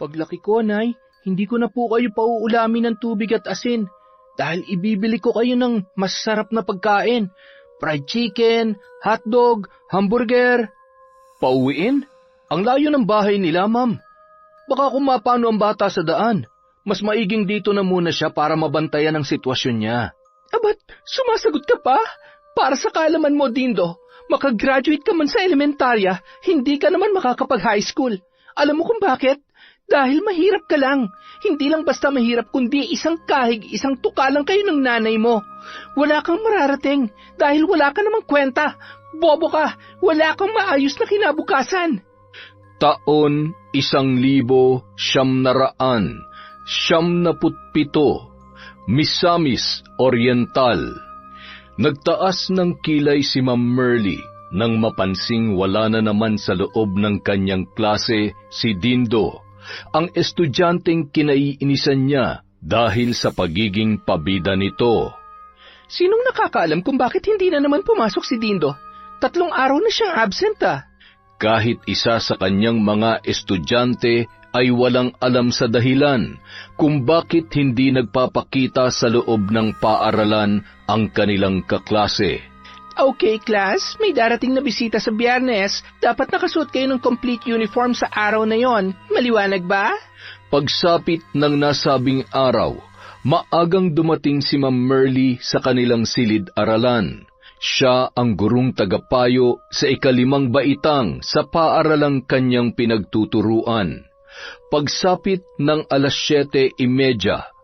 Paglaki ko, Nay, hindi ko na po kayo pauulamin ng tubig at asin dahil ibibili ko kayo ng masarap na pagkain. Fried chicken, hotdog, hamburger. Pauwiin? Ang layo ng bahay nila, Ma'am. Baka kung mapano ang bata sa daan, mas maiging dito na muna siya para mabantayan ang sitwasyon niya. Abat, sumasagot ka pa? Para sa kaalaman mo, Dindo, makagraduate ka man sa elementarya, hindi ka naman makakapag-high school. Alam mo kung bakit? Dahil mahirap ka lang. Hindi lang basta mahirap, kundi isang kahig, isang tuka lang kayo ng nanay mo. Wala kang mararating dahil wala ka namang kwenta. Bobo ka, wala kang maayos na kinabukasan. Taon 1997, Misamis Oriental. Nagtaas ng kilay si Ma'am Merly nang mapansing wala na naman sa loob ng kanyang klase si Dindo, ang estudyanteng kinaiinisan niya dahil sa pagiging pabida nito. Sinong nakakaalam kung bakit hindi na naman pumasok si Dindo? 3 araw na siyang absent Kahit isa sa kanyang mga estudyante ay walang alam sa dahilan kung bakit hindi nagpapakita sa loob ng paaralan ang kanilang kaklase. Okay, class, may darating na bisita sa Biyernes. Dapat nakasuot kayo ng complete uniform sa araw na yon. Maliwanag ba? Pagsapit ng nasabing araw, maagang dumating si Ma'am Merly sa kanilang silid-aralan. Siya ang gurong tagapayo sa 5 baitang sa paaralang kanyang pinagtuturuan. Pagsapit ng 7:30,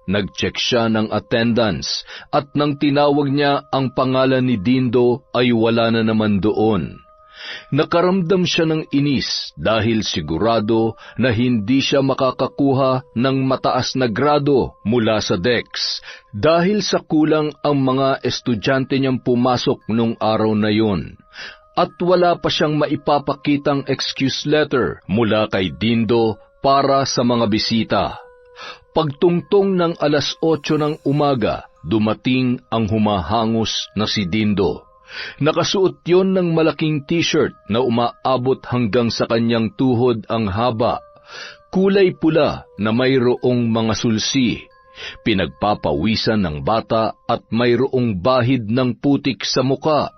nag-check siya ng attendance at nang tinawag niya ang pangalan ni Dindo ay wala na naman doon. Nakaramdam siya ng inis dahil sigurado na hindi siya makakakuha ng mataas na grado mula sa DEX dahil sa kulang ang mga estudyante niyang pumasok nung araw na yun. At wala pa siyang maipapakitang excuse letter mula kay Dindo para sa mga bisita. Pagtungtong ng 8:00 ng umaga, dumating ang humahangos na si Dindo. Nakasuot yon ng malaking t-shirt na umaabot hanggang sa kanyang tuhod ang haba, kulay pula na mayroong mga sulsi, pinagpapawisan ng bata at mayroong bahid ng putik sa muka.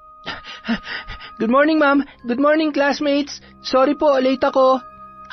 Good morning, ma'am. Good morning, classmates. Sorry po, late ako.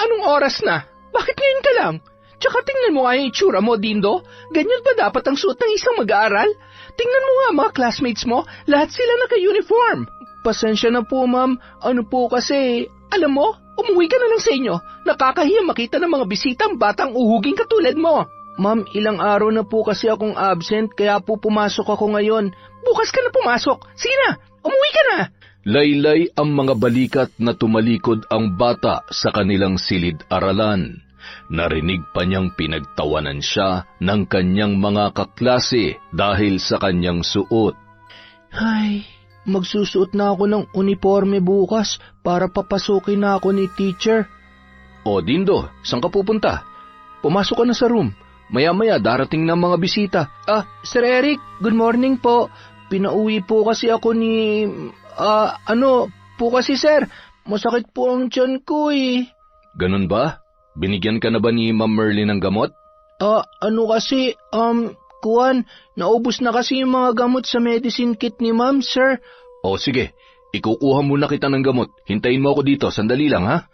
Anong oras na? Bakit ngayon ka lang? Tsaka tingnan mo nga yung itsura mo, Dindo. Ganyan ba dapat ang suot ng isang mag-aaral? Tingnan mo nga mga classmates mo, lahat sila naka-uniform. Pasensya na po, ma'am. Ano po kasi, alam mo, umuwi ka na lang sa inyo. Nakakahiya makita ng mga bisitang batang uhuging katulad mo. Ma'am, ilang araw na po kasi akong absent, kaya po pumasok ako ngayon. Bukas ka na pumasok. Sige na, umuwi ka na. Laylay ang mga balikat na tumalikod ang bata sa kanilang silid-aralan. Narinig pa niyang pinagtawanan siya ng kanyang mga kaklase dahil sa kanyang suot. Ay, magsusuot na ako ng uniforme bukas para papasukin na ako ni teacher. O Dindo, saan ka pupunta? Pumasok ka na sa room. Maya-maya darating na mga bisita. Sir Eric, good morning po. Pinauwi po kasi ako ni... po kasi sir, masakit po ang tiyan ko eh. Ganun ba? Binigyan ka na ba ni Ma'am Merly ng gamot? Naubos na kasi yung mga gamot sa medicine kit ni Ma'am, sir. O sige, ikukuha muna kita ng gamot. Hintayin mo ako dito, sandali lang ha.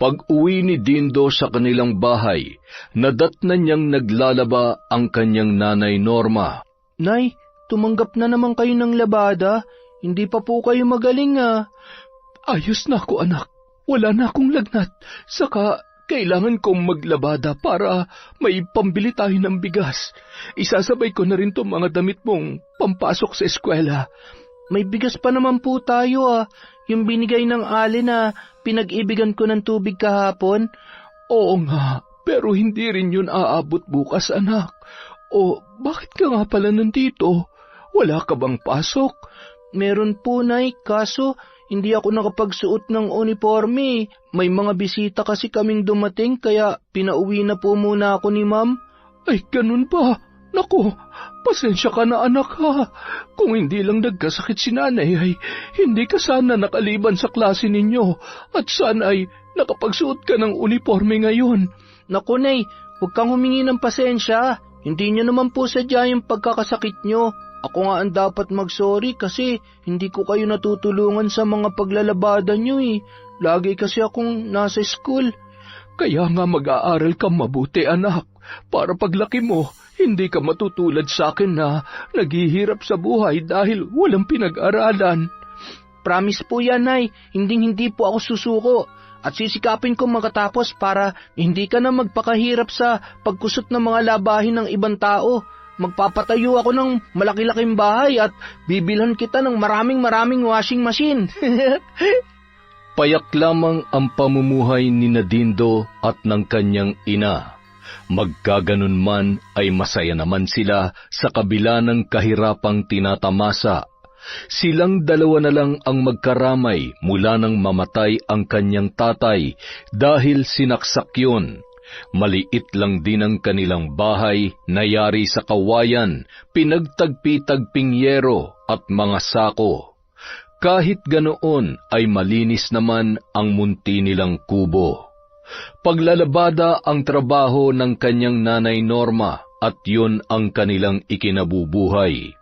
Pag-uwi ni Dindo sa kanilang bahay, nadatnan niyang naglalaba ang kanyang nanay Norma. Nay, tumanggap na naman kayo ng labada. Hindi pa po kayo magaling Ayos na ako anak. Wala na akong lagnat. Saka... kailangan kong maglabada para may pambili tayo ng bigas. Isasabay ko na rin itong mga damit mong pampasok sa eskwela. May bigas pa naman po tayo Yung binigay ng Ali na pinag-ibigan ko ng tubig kahapon. Oo nga, pero hindi rin yun aabot bukas anak. O bakit ka nga pala nandito? Wala ka bang pasok? Meron po, Nay, kaso... hindi ako nakapagsuot ng uniforme. May mga bisita kasi kaming dumating kaya pinauwi na po muna ako ni Ma'am. Ay, ganun ba? Naku, pasensya ka na anak ha. Kung hindi lang nagkasakit si nanay ay hindi ka sana nakaliban sa klase ninyo at sana ay nakapagsuot ka ng uniforme ngayon. Naku, Nay, huwag kang humingi ng pasensya. Hindi niyo naman po sadya yung pagkakasakit niyo. Ako nga ang dapat mag-sorry kasi hindi ko kayo natutulungan sa mga paglalabada niyo eh. Lagi kasi akong nasa school. Kaya nga mag-aaral ka mabuti anak, para paglaki mo, hindi ka matutulad sa akin na naghihirap sa buhay dahil walang pinag-aralan. Promise po yan, Nay. Hindi po ako susuko. At sisikapin kong makatapos para hindi ka na magpakahirap sa pagkusot ng mga labahin ng ibang tao. Magpapatayo ako ng malaki-laking bahay at bibilhan kita ng maraming washing machine. Payak lamang ang pamumuhay ni Dindo at ng kanyang ina. Magkaganon man ay masaya naman sila sa kabila ng kahirapang tinatamasa. Silang dalawa na lang ang magkaramay mula nang mamatay ang kanyang tatay dahil sinaksak yun. Maliit lang din ang kanilang bahay na yari sa kawayan, pinagtagpi-tagping yero at mga sako. Kahit ganoon ay malinis naman ang munti nilang kubo. Paglalabada ang trabaho ng kanyang nanay Norma at yun ang kanilang ikinabubuhay.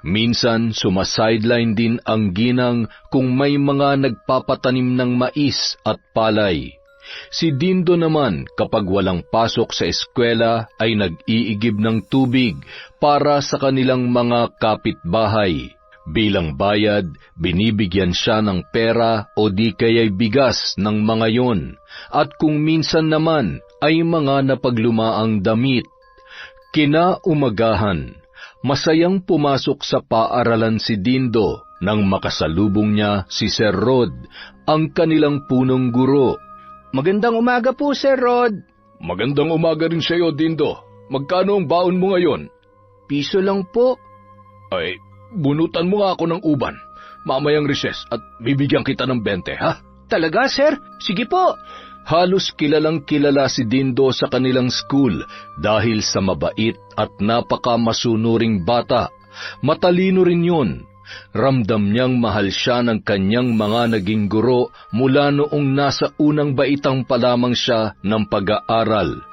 Minsan sumasideline din ang ginang kung may mga nagpapatanim ng mais at palay. Si Dindo naman kapag walang pasok sa eskwela ay nag-iigib ng tubig para sa kanilang mga kapitbahay. Bilang bayad, binibigyan siya ng pera o di kaya'y bigas ng mga yon, at kung minsan naman ay mga napaglumaang damit. Kinaumagahan, masayang pumasok sa paaralan si Dindo nang makasalubong niya si Sir Rod, ang kanilang punong guro. Magandang umaga po, Sir Rod. Magandang umaga rin sa iyo, Dindo. Magkano ang baon mo ngayon? Piso lang po. Ay, bunutan mo nga ako ng uban. Mamayang recess at bibigyan kita ng 20, ha? Talaga, sir? Sige po. Halos kilalang kilala si Dindo sa kanilang school dahil sa mabait at napakamasunuring bata. Matalino rin yun. Ramdam niyang mahal siya ng kanyang mga naging guro mula noong nasa unang baitang pa lamang siya ng pag-aaral.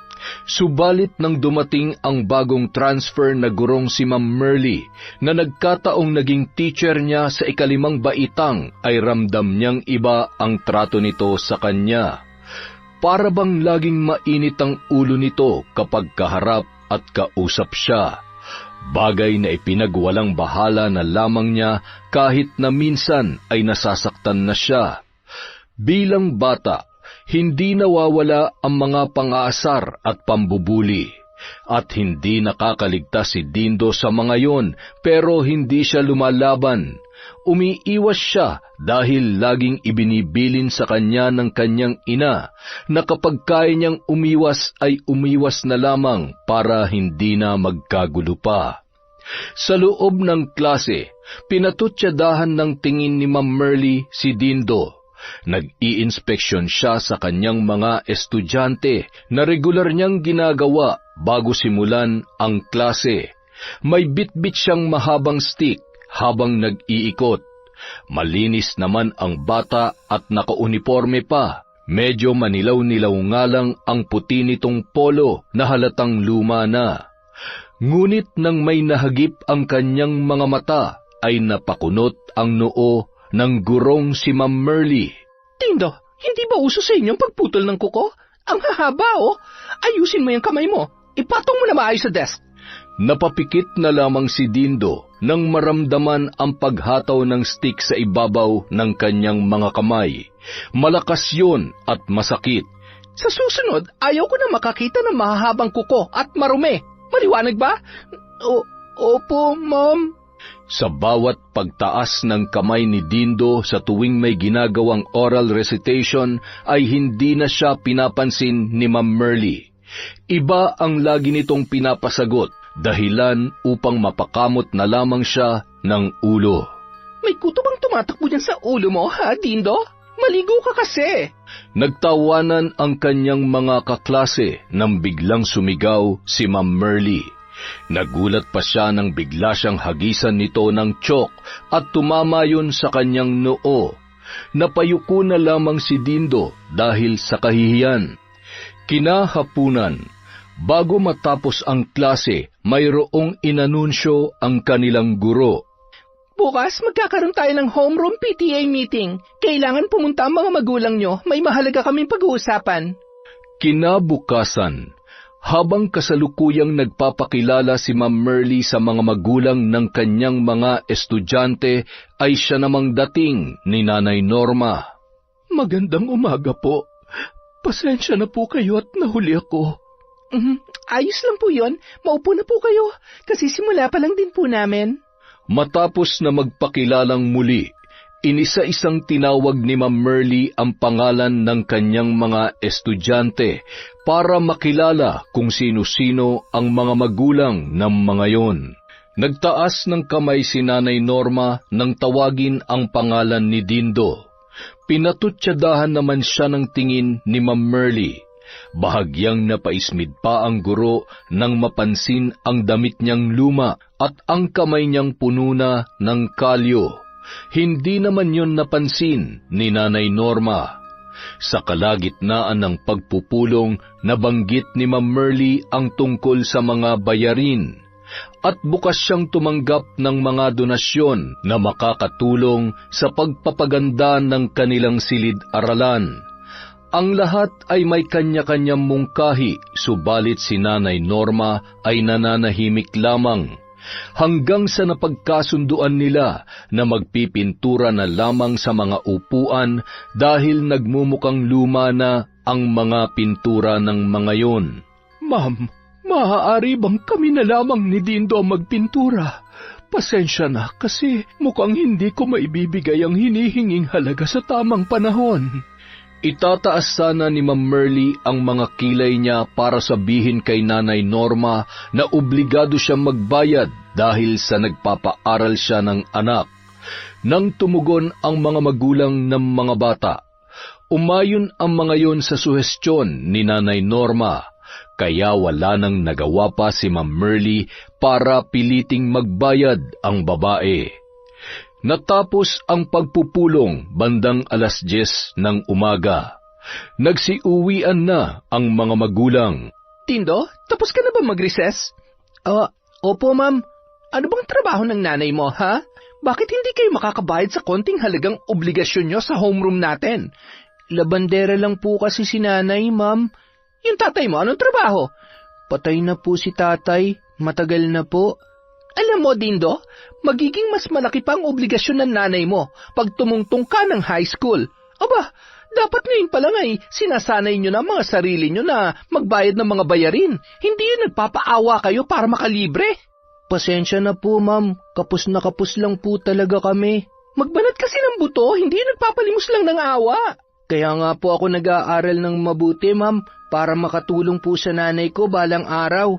Subalit nang dumating ang bagong transfer na gurong si Ma'am Merly na nagkataong naging teacher niya sa ikalimang baitang ay ramdam niyang iba ang trato nito sa kanya. Para bang laging mainit ang ulo nito kapag kaharap at kausap siya. Bagay na ipinagwalang bahala na lamang niya kahit na minsan ay nasasaktan na siya. Bilang bata, hindi nawawala ang mga pang-aasar at pambubuli. At hindi nakakaligtas si Dindo sa mga yon, pero hindi siya lumalaban. Umiiwas siya dahil laging ibinibilin sa kanya ng kanyang ina na kapag kaya niyang umiwas ay umiwas na lamang para hindi na magkagulo pa. Sa loob ng klase, pinatutsadahan ng tingin ni Ma'am Merly si Dindo. Nag-i-inspeksyon siya sa kanyang mga estudyante na regular niyang ginagawa bago simulan ang klase. May bitbit siyang mahabang stick habang nag-iikot. Malinis naman ang bata at nakauniforme pa. Medyo manilaw-nilaw nga lang ang puti nitong polo na halatang luma na. Ngunit nang may nahagip ang kanyang mga mata, ay napakunot ang noo ng gurong si Ma'am Merly. Dindo, hindi ba uso sa inyong pagputol ng kuko? Ang hahaba, oh. Ayusin mo yung kamay mo. Ipatong mo na maayos sa desk. Napapikit na lamang si Dindo nang maramdaman ang paghataw ng stick sa ibabaw ng kanyang mga kamay. Malakas yun at masakit. Sa susunod, ayaw ko na makakita ng mahahabang kuko at marumi. Maliwanag ba? Opo, Ma'am. Sa bawat pagtaas ng kamay ni Dindo sa tuwing may ginagawang oral recitation ay hindi na siya pinapansin ni Ma'am Merly. Iba ang lagi nitong pinapasagot, dahilan upang mapakamot na lamang siya ng ulo. May kuto bang tumatakbo dyan sa ulo mo, ha, Dindo? Maligo ka kasi. Nagtawanan ang kanyang mga kaklase nang biglang sumigaw si Ma'am Merly. Nagulat pa siya nang bigla siyang hagisan nito ng tiyok at tumama yun sa kanyang noo. Napayuko na lamang si Dindo dahil sa kahihiyan. Kinahapunan, bago matapos ang klase, mayroong inanunsyo ang kanilang guro. Bukas magkakaroon tayo ng homeroom PTA meeting. Kailangan pumunta ang mga magulang nyo. May mahalaga kaming pag-uusapan. Kinabukasan, habang kasalukuyang nagpapakilala si Ma'am Merly sa mga magulang ng kanyang mga estudyante, ay siya namang dating ni Nanay Norma. Magandang umaga po. Pasensya na po kayo at nahuli ako. Ayos lang po yon. Maupo na po kayo. Kasi simula pa lang din po namin. Matapos na magpakilalang muli, inisa-isang tinawag ni Ma'am Merly ang pangalan ng kanyang mga estudyante para makilala kung sino-sino ang mga magulang ng mga yon. Nagtaas ng kamay si Nanay Norma nang tawagin ang pangalan ni Dindo. Pinatutsadahan naman siya ng tingin ni Ma'am Merly. Bahagyang napaismid pa ang guro nang mapansin ang damit niyang luma at ang kamay niyang puno na ng kalyo. Hindi naman yon napansin ni Nanay Norma. Sa kalagitnaan ng pagpupulong, nabanggit ni Ma'am Merly ang tungkol sa mga bayarin at bukas siyang tumanggap ng mga donasyon na makakatulong sa pagpapaganda ng kanilang silid-aralan. Ang lahat ay may kanya-kanyang mungkahi, subalit si Nanay Norma ay nananahimik lamang, hanggang sa napagkasunduan nila na magpipintura na lamang sa mga upuan dahil nagmumukhang luma na ang mga pintura ng mga yon. Ma'am, maaari bang kami na lamang ni Dindo ang magpintura? Pasensya na kasi mukhang hindi ko maibibigay ang hinihinging halaga sa tamang panahon. Itataas sana ni Ma'am Merly ang mga kilay niya para sabihin kay Nanay Norma na obligado siyang magbayad dahil sa nagpapaaral siya ng anak. Nang tumugon ang mga magulang ng mga bata, umayon ang mga yon sa suhestyon ni Nanay Norma, kaya wala nang nagawa pa si Ma'am Merly para piliting magbayad ang babae. Natapos ang pagpupulong bandang 10:00 ng umaga. Nagsiuwian na ang mga magulang. Dindo, tapos ka na ba mag-recess? Opo ma'am. Ano bang trabaho ng nanay mo, ha? Bakit hindi kayo makakabayad sa konting halagang obligasyon nyo sa homeroom natin? Labandera lang po kasi si nanay, ma'am. Yung tatay mo, anong trabaho? Patay na po si tatay. Matagal na po. Alam mo, Dindo, magiging mas malaki pa ang obligasyon ng nanay mo pag tumungtong ka ng high school. Aba, dapat ngayon pa lang ay sinasanay nyo na mga sarili nyo na magbayad ng mga bayarin. Hindi yun nagpapaawa kayo para makalibre. Pasensya na po, ma'am. Kapos na kapos lang po talaga kami. Magbanat kasi ng buto, hindi yun nagpapalimos lang ng awa. Kaya nga po ako nag-aaral ng mabuti, ma'am, para makatulong po sa nanay ko balang araw.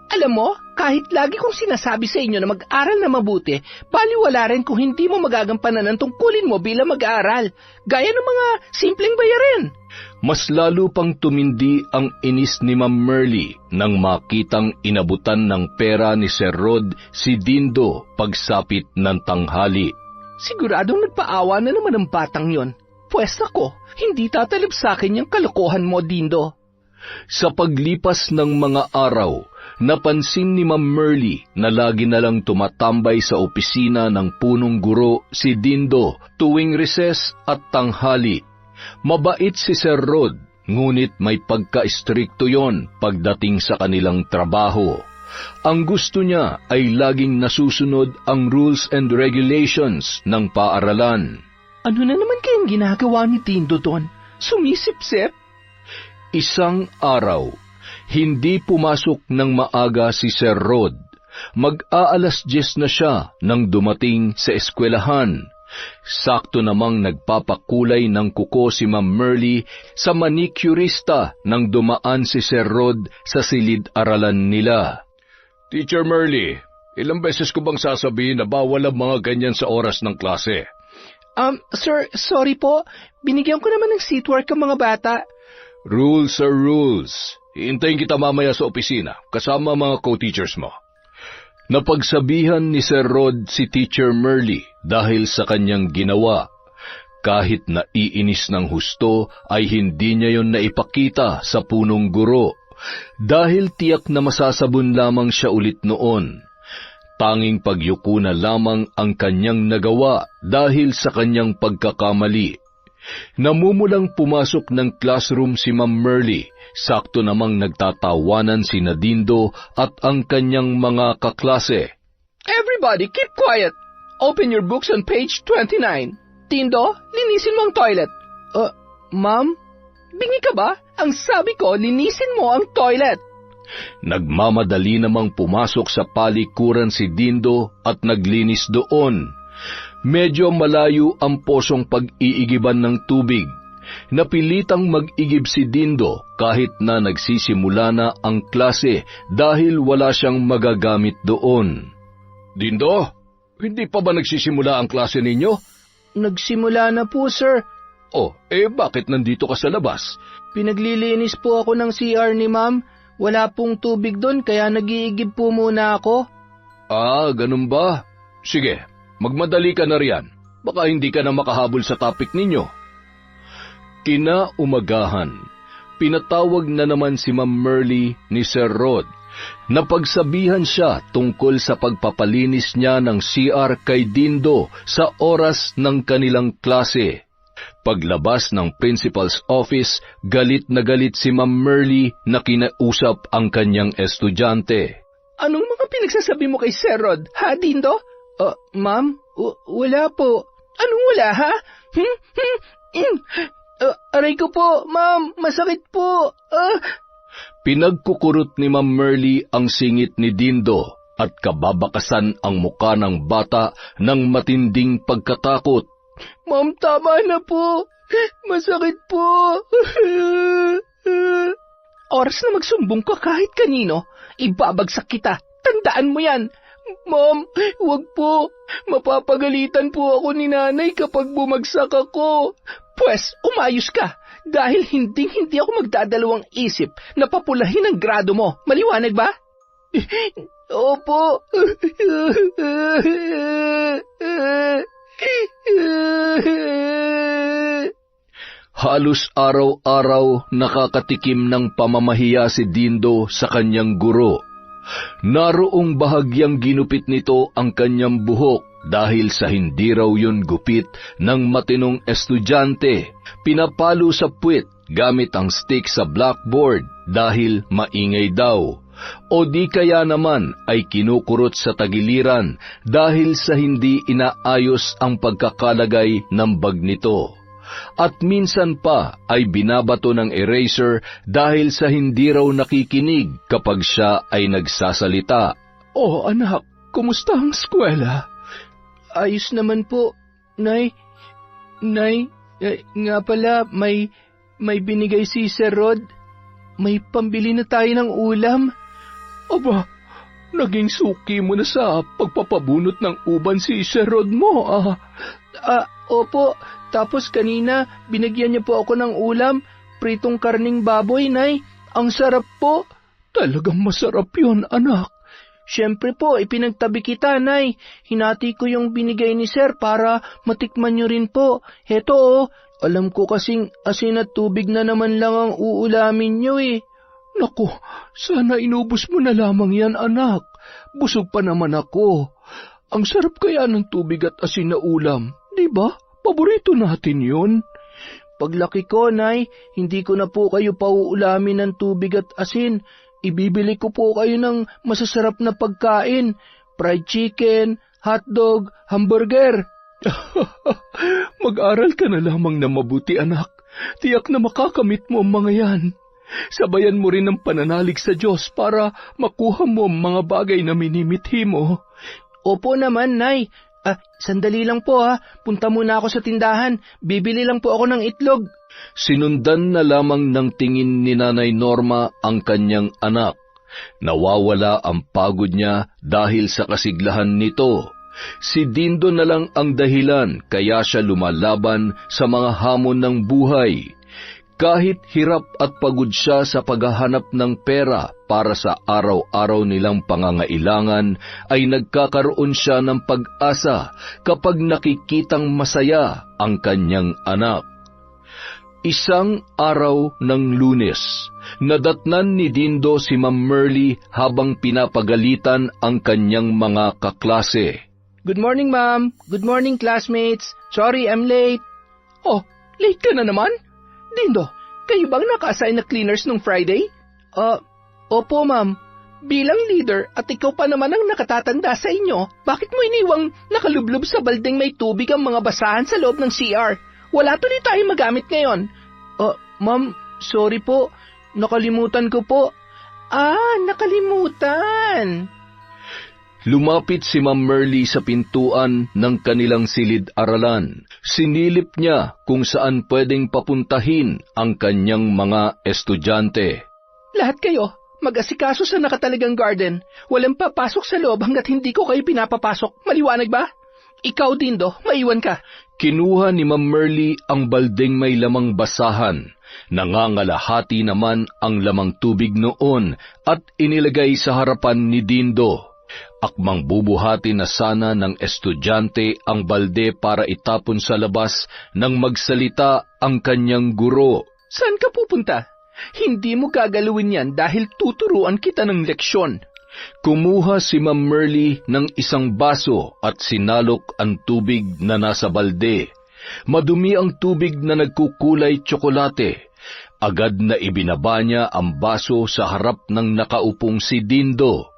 Alam mo, kahit lagi kong sinasabi sa inyo na mag-aral na mabuti, baliwala rin kung hindi mo magagampanan ang tungkulin mo bilang mag-aaral, gaya ng mga simpleng bayarin. Mas lalo pang tumindi ang inis ni Ma'am Merly nang makitang inabutan ng pera ni Sir Rod si Dindo pagsapit ng tanghali. Siguradong nagpaawa na naman ang batang yon. Pwes ako, hindi tatalib sa akin yung kalokohan mo, Dindo. Sa paglipas ng mga araw, napansin ni Ma'am Merly na lagi na lang tumatambay sa opisina ng punong guro si Dindo tuwing recess at tanghali. Mabait si Sir Rod, ngunit may pagka-istrikto yon pagdating sa kanilang trabaho. Ang gusto niya ay laging nasusunod ang rules and regulations ng paaralan. Ano na naman kayang ginagawa ni Dindo doon? Sumisip-sip? Isang araw, hindi pumasok ng maaga si Sir Rod. Mag-10 na siya nang dumating sa eskwelahan. Sakto namang nagpapakulay ng kuko si Ma'am Merly sa manicurista nang dumaan si Sir Rod sa silid-aralan nila. Teacher Merly, ilang beses ko bang sasabihin na bawal ang mga ganyan sa oras ng klase? Sir, sorry po. Binigyan ko naman ng seatwork ang mga bata. Rules are rules. Hiintayin kita mamaya sa opisina, kasama mga co-teachers mo. Napagsabihan ni Sir Rod si Teacher Merly dahil sa kanyang ginawa. Kahit naiinis ng husto ay hindi niya yon naipakita sa punong guro dahil tiyak na masasabon lamang siya ulit noon. Tanging pagyuko na lamang ang kanyang nagawa dahil sa kanyang pagkakamali. Namumulang pumasok ng classroom si Ma'am Merly, sakto namang nagtatawanan si Dindo at ang kanyang mga kaklase. Everybody, keep quiet! Open your books on page 29. Dindo, linisin mo ang toilet. Ma'am? Bingi ka ba? Ang sabi ko, linisin mo ang toilet. Nagmamadali namang pumasok sa palikuran si Dindo at naglinis doon. Medyo malayo ang posong pag-iigiban ng tubig. Napilitang mag-igib si Dindo kahit na nagsisimula na ang klase dahil wala siyang magagamit doon. Dindo, hindi pa ba nagsisimula ang klase ninyo? Nagsimula na po, sir. Bakit nandito ka sa labas? Pinaglilinis po ako ng CR ni ma'am. Wala pong tubig doon kaya nag-iigib po muna ako. Ganun ba? Sige, magmadali ka na riyan. Baka hindi ka na makahabol sa topic ninyo. Kinaumagahan, pinatawag na naman si Ma'am Merly ni Sir Rod. Napagsabihan siya tungkol sa pagpapalinis niya ng CR kay Dindo sa oras ng kanilang klase. Paglabas ng principal's office, galit na galit si Ma'am Merly na kinausap ang kanyang estudyante. Anong mga pinagsasabi mo kay Sir Rod, ha, Dindo? Ma'am, wala po. Anong wala, ha? Aray ko po, ma'am, masakit po. Pinagkukurot ni Ma'am Merly ang singit ni Dindo at kababakasan ang muka ng bata ng matinding pagkatakot. Ma'am, tama na po. Masakit po. Oras na magsumbong ka kahit kanino, ibabagsak kita. Tandaan mo yan. Ma'am, wag po. Mapapagalitan po ako ni nanay kapag bumagsak ako. Pwes, umayos ka. Dahil hindi ako magdadalawang isip na papulahin ang grado mo. Maliwanag ba? Opo. Halos araw-araw nakakatikim ng pamamahiya si Dindo sa kanyang guro. Naroong bahagyang ginupit nito ang kanyang buhok dahil sa hindi raw yun gupit ng matinong estudyante. Pinapalo sa puwit gamit ang stick sa blackboard dahil maingay daw. O di kaya naman ay kinukurot sa tagiliran dahil sa hindi inaayos ang pagkakalagay ng bag nito. At minsan pa ay binabato ng eraser dahil sa hindi raw nakikinig kapag siya ay nagsasalita. Anak, kumusta ang eskwela? Ayos naman po, Nay. Nay, nga pala, may binigay si Sir Rod. May pambili na tayo ng ulam. Aba, naging suki mo na sa pagpapabunot ng uban si Sir Rod mo, Opo. Tapos kanina, binigyan niya po ako ng ulam, pritong karning baboy, Nay. Ang sarap po. Talagang masarap yun, anak. Siyempre po, ipinagtabi kita, Nay. Hinati ko yung binigay ni Sir para matikman niyo rin po. Heto, alam ko kasing asin at tubig na naman lang ang uulamin niyo eh. Naku, sana inubos mo na lamang yan, anak. Busog pa naman ako. Ang sarap kaya ng tubig at asin na ulam, di ba? Paborito natin yun. Paglaki ko, Nay, hindi ko na po kayo pauulamin ng tubig at asin. Ibibili ko po kayo ng masasarap na pagkain. Fried chicken, hotdog, hamburger. Mag-aral ka na lamang na mabuti, anak. Tiyak na makakamit mo ang mga yan. Sabayan mo rin ang pananalig sa Diyos para makuha mo ang mga bagay na minimithi mo. Opo naman, Nay. Sandali lang po Punta muna ako sa tindahan. Bibili lang po ako ng itlog. Sinundan na lamang ng tingin ni Nanay Norma ang kanyang anak. Nawawala ang pagod niya dahil sa kasiglahan nito. Si Dindo na lang ang dahilan kaya siya lumalaban sa mga hamon ng buhay. Kahit hirap at pagod siya sa paghahanap ng pera para sa araw-araw nilang pangangailangan, ay nagkakaroon siya ng pag-asa kapag nakikitang masaya ang kanyang anak. Isang araw ng Lunes, nadatnan ni Dindo si Ma'am Merly habang pinapagalitan ang kanyang mga kaklase. Good morning, ma'am. Good morning, classmates. Sorry, I'm late. Oh, late ka na naman? Dindo, kayo bang naka-assign na cleaners nung Friday? Opo, ma'am. Bilang leader at ikaw pa naman ang nakatatanda sa inyo, bakit mo iniwang nakalublob sa baldeng may tubig ang mga basahan sa loob ng CR? Wala tuloy tayong magamit ngayon. Ma'am, sorry po. Nakalimutan ko po. Nakalimutan. Lumapit si Ma'am Merly sa pintuan ng kanilang silid-aralan. Sinilip niya kung saan pwedeng papuntahin ang kanyang mga estudyante. Lahat kayo, mag-asikaso sa nakatalagang garden. Walang papasok sa loob hanggat hindi ko kayo pinapapasok. Maliwanag ba? Ikaw, Dindo, maiwan ka. Kinuha ni Ma'am Merly ang baldeng may lamang basahan. Nangangalahati naman ang lamang tubig noon at inilagay sa harapan ni Dindo. Akmang bubuhati na sana ng estudyante ang balde para itapon sa labas nang magsalita ang kanyang guro. Saan ka pupunta? Hindi mo gagalawin yan dahil tuturuan kita ng leksyon. Kumuha si Ma'am Merly ng isang baso at sinalok ang tubig na nasa balde. Madumi ang tubig na nagkukulay tsokolate. Agad na ibinaba niya ang baso sa harap ng nakaupong si Dindo.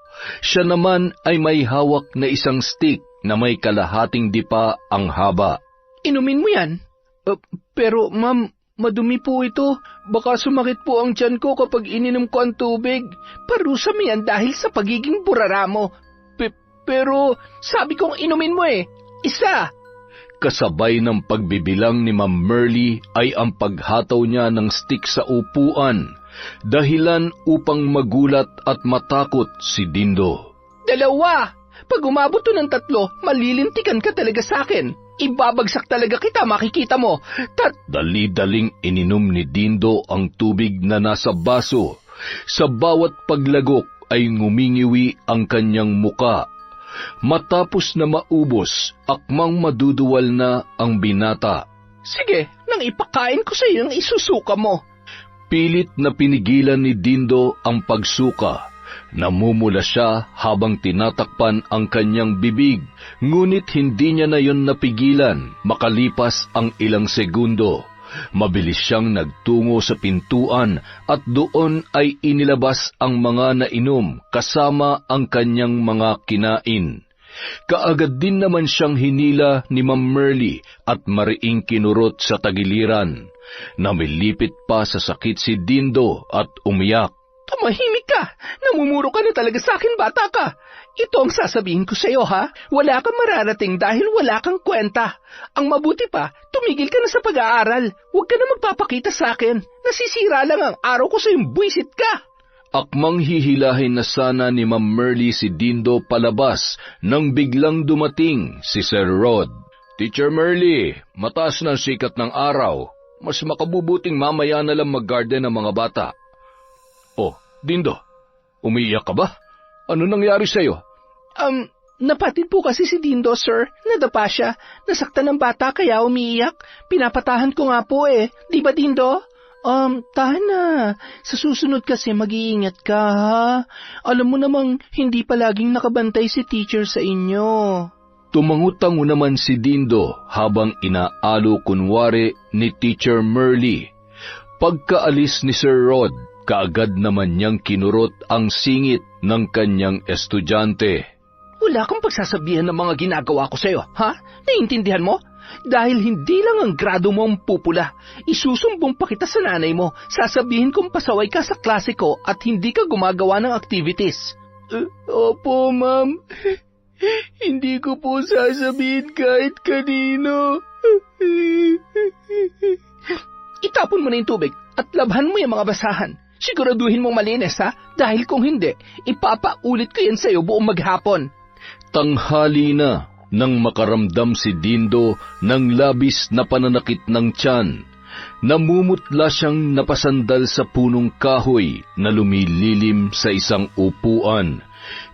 Siya naman ay may hawak na isang stick na may kalahating dipa ang haba. Inumin mo yan? Pero ma'am, madumi po ito. Baka sumakit po ang tiyan ko kapag ininom ko ang tubig. Parusa mo yan dahil sa pagiging burara mo. Pero sabi kong inumin mo eh. Isa! Kasabay ng pagbibilang ni Ma'am Merly ay ang paghataw niya ng stick sa upuan, dahilan upang magulat at matakot si Dindo. 2! Pag umabot to ng 3, malilintikan ka talaga sa akin. Ibabagsak talaga kita, makikita mo. Dali-daling ininom ni Dindo ang tubig na nasa baso. Sa bawat paglagok ay ngumingiwi ang kanyang muka. Matapos na maubos, akmang maduduwal na ang binata. Sige, nang ipakain ko sa iyo ang isusuka mo. Pilit na pinigilan ni Dindo ang pagsuka. Namumula siya habang tinatakpan ang kanyang bibig, ngunit hindi niya na yon napigilan makalipas ang ilang segundo. Mabilis siyang nagtungo sa pintuan at doon ay inilabas ang mga nainom kasama ang kanyang mga kinain. Kaagad din naman siyang hinila ni Ma'am Merly at mariing kinurot sa tagiliran. Namilipit pa sa sakit si Dindo at umiyak. Tumahimik ka! Namumuro ka na talaga sa akin, bata ka! Ito ang sasabihin ko sa iyo, ha? Wala kang mararating dahil wala kang kwenta. Ang mabuti pa, tumigil ka na sa pag-aaral. Huwag ka na magpapakita sa akin. Nasisira lang ang araw ko sa iyong buwisit ka. Akmang hihilahin na sana ni Ma'am Merly si Dindo palabas nang biglang dumating si Sir Rod. Teacher Merly, mataas na ang sikat ng araw. Mas makabubuting mamaya na lang mag-garden ang mga bata. Oh, Dindo, umiiyak ka ba? Ano nangyari sa'yo? Napatid po kasi si Dindo, sir. Nadapa siya. Nasaktan ng bata kaya umiiyak. Pinapatahan ko nga po eh. Di ba, Dindo? Tahan na. Sa susunod kasi mag-iingat ka, ha? Alam mo namang hindi palaging nakabantay si teacher sa inyo. Tumangutango naman si Dindo habang inaalo kunwari ni Teacher Merly. Pagkaalis ni Sir Rod, kaagad naman niyang kinurot ang singit ng kanyang estudyante. Wala kang pagsasabihan ng mga ginagawa ko sa'yo, ha? Naiintindihan mo? Dahil hindi lang ang grado mo ang pupula. Isusumbong pa kita sa nanay mo. Sasabihin kong pasaway ka sa klase ko at hindi ka gumagawa ng activities. Opo, ma'am. Hindi ko po sasabihin kahit kanino. Itapon mo na yung tubig at labhan mo yung mga basahan. Siguraduhin mong malinis, ha? Dahil kung hindi, ipapaulit ko yan sa'yo buong maghapon. Tanghali na nang makaramdam si Dindo ng labis na pananakit ng tiyan. Namumutla siyang napasandal sa punong kahoy na lumililim sa isang upuan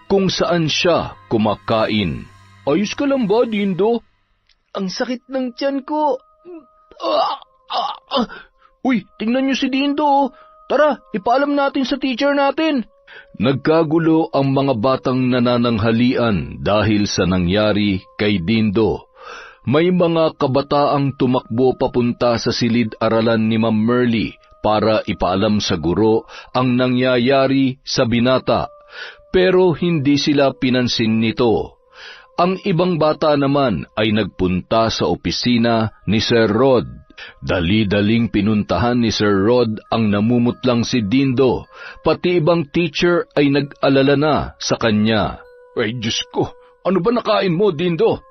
kung saan siya kumakain. Ayos ka lang ba, Dindo? Ang sakit ng tiyan ko. Uy, tingnan niyo si Dindo. Oh. Tara, ipaalam natin sa teacher natin. Nagkagulo ang mga batang nanananghalian dahil sa nangyari kay Dindo. May mga kabataang tumakbo papunta sa silid-aralan ni Ma'am Merly para ipaalam sa guro ang nangyayari sa binata, pero hindi sila pinansin nito. Ang ibang bata naman ay nagpunta sa opisina ni Sir Rod. Dali-daling pinuntahan ni Sir Rod ang namumutlang si Dindo, pati ibang teacher ay nag-alala na sa kanya. Ay, Diyos ko, ano ba nakain mo, Dindo?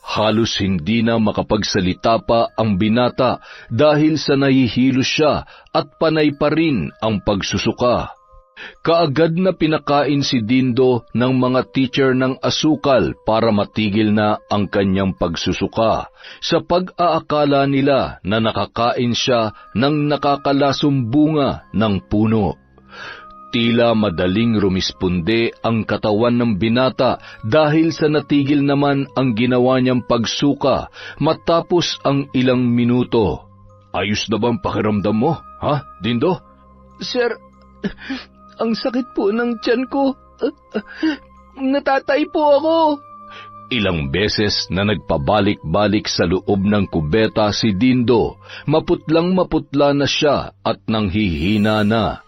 Halos hindi na makapagsalita pa ang binata dahil sa nahihilo siya at panay pa rin ang pagsusuka. Kaagad na pinakain si Dindo ng mga teacher ng asukal para matigil na ang kanyang pagsusuka sa pag-aakala nila na nakakain siya ng nakakalasong bunga ng puno. Tila madaling rumisponde ang katawan ng binata dahil sa natigil naman ang ginawa niyang pagsuka matapos ang ilang minuto. Ayos na bang pakiramdam mo, ha, Dindo? Sir, ang sakit po ng tiyan ko. Natatay po ako. Ilang beses na nagpabalik-balik sa loob ng kubeta si Dindo, maputlang-maputla na siya at nanghihina na.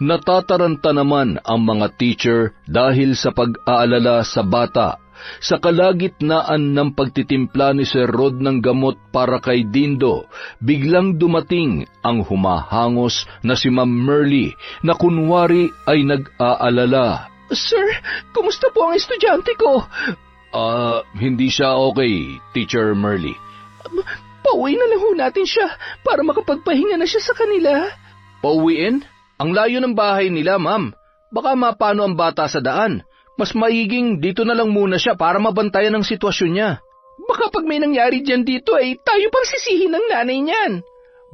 Natataranta naman ang mga teacher dahil sa pag-aalala sa bata. Sa kalagitnaan ng pagtitimpla ni Sir Rod ng gamot para kay Dindo, biglang dumating ang humahangos na si Ma'am Merly na kunwari ay nag-aalala. Sir, kumusta po ang estudyante ko? Hindi siya okay, Teacher Merly. Pauwi na lang ho natin siya para makapagpahinga na siya sa kanila. Pauwiin? Ang layo ng bahay nila, ma'am. Baka mapano ang bata sa daan. Mas maiging dito na lang muna siya para mabantayan ang sitwasyon niya. Baka pag may nangyari dyan dito ay tayo pang sisihin ng nanay niyan.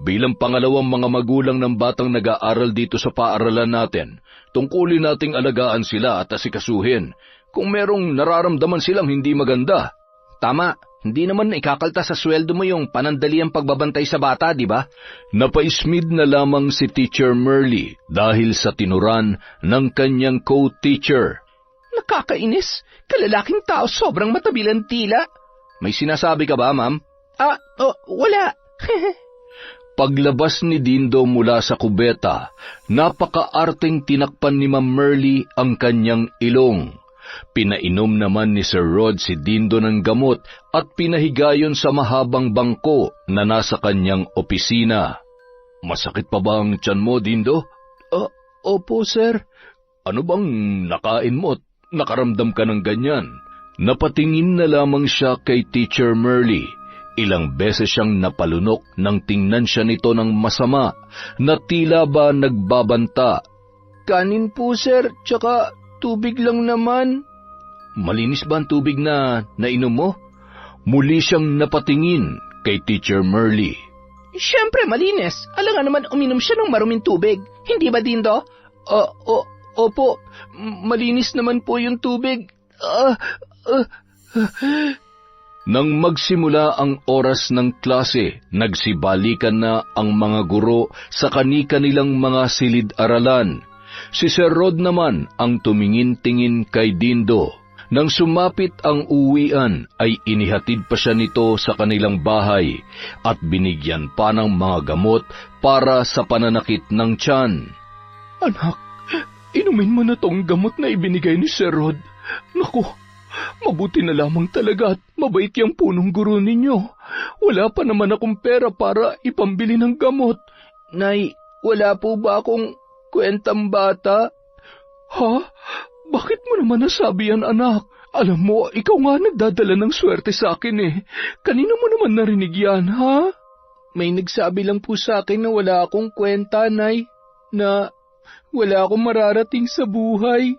Bilang pangalawang mga magulang ng batang nag-aaral dito sa paaralan natin, tungkulin nating alagaan sila at asikasuhin kung merong nararamdaman silang hindi maganda. Tama. Hindi naman ikakalta sa sweldo mo yung panandaliang pagbabantay sa bata, di ba? Napaismid na lamang si Teacher Merly dahil sa tinuran ng kanyang co-teacher. Nakakainis. Kalalaking tao sobrang matabilan tila. May sinasabi ka ba, ma'am? Wala. Paglabas ni Dindo mula sa kubeta, napakaarteng tinakpan ni Ma'am Merly ang kanyang ilong. Pinainom naman ni Sir Rod si Dindo ng gamot at pinahigayon sa mahabang bangko na nasa kanyang opisina. Masakit pa ba ang tiyan mo, Dindo? Opo, sir. Ano bang nakain mo at nakaramdam ka ng ganyan? Napatingin na lamang siya kay Teacher Merly. Ilang beses siyang napalunok nang tingnan siya nito ng masama na tila ba nagbabanta. Kanin po, sir, tsaka tubig lang naman. Malinis ba ang tubig na nainom mo? Muli siyang napatingin kay Teacher Merly. Siyempre malinis. Alangan naman uminom siya ng maruming tubig. Hindi ba, Dindo? Opo. Malinis naman po yung tubig. Nang magsimula ang oras ng klase, nagsibalikan na ang mga guro sa kani-kanilang mga silid-aralan. Si Sir Rod naman ang tumingin-tingin kay Dindo. Nang sumapit ang uwian, ay inihatid pa siya nito sa kanilang bahay at binigyan pa ng mga gamot para sa pananakit ng tiyan. Anak, inumin mo na tong gamot na ibinigay ni Sir Rod. Naku, mabuti na lamang talaga at mabait yung punong guro ninyo. Wala pa naman akong pera para ipambili ng gamot. Nay, wala po ba akong kwentang bata? Ha? Bakit mo naman nasabi yan, anak? Alam mo, ikaw nga nagdadala ng swerte sa akin eh. Kanino mo naman narinig yan, ha? May nagsabi lang po sa akin na wala akong kwenta, Nay. Na wala akong mararating sa buhay.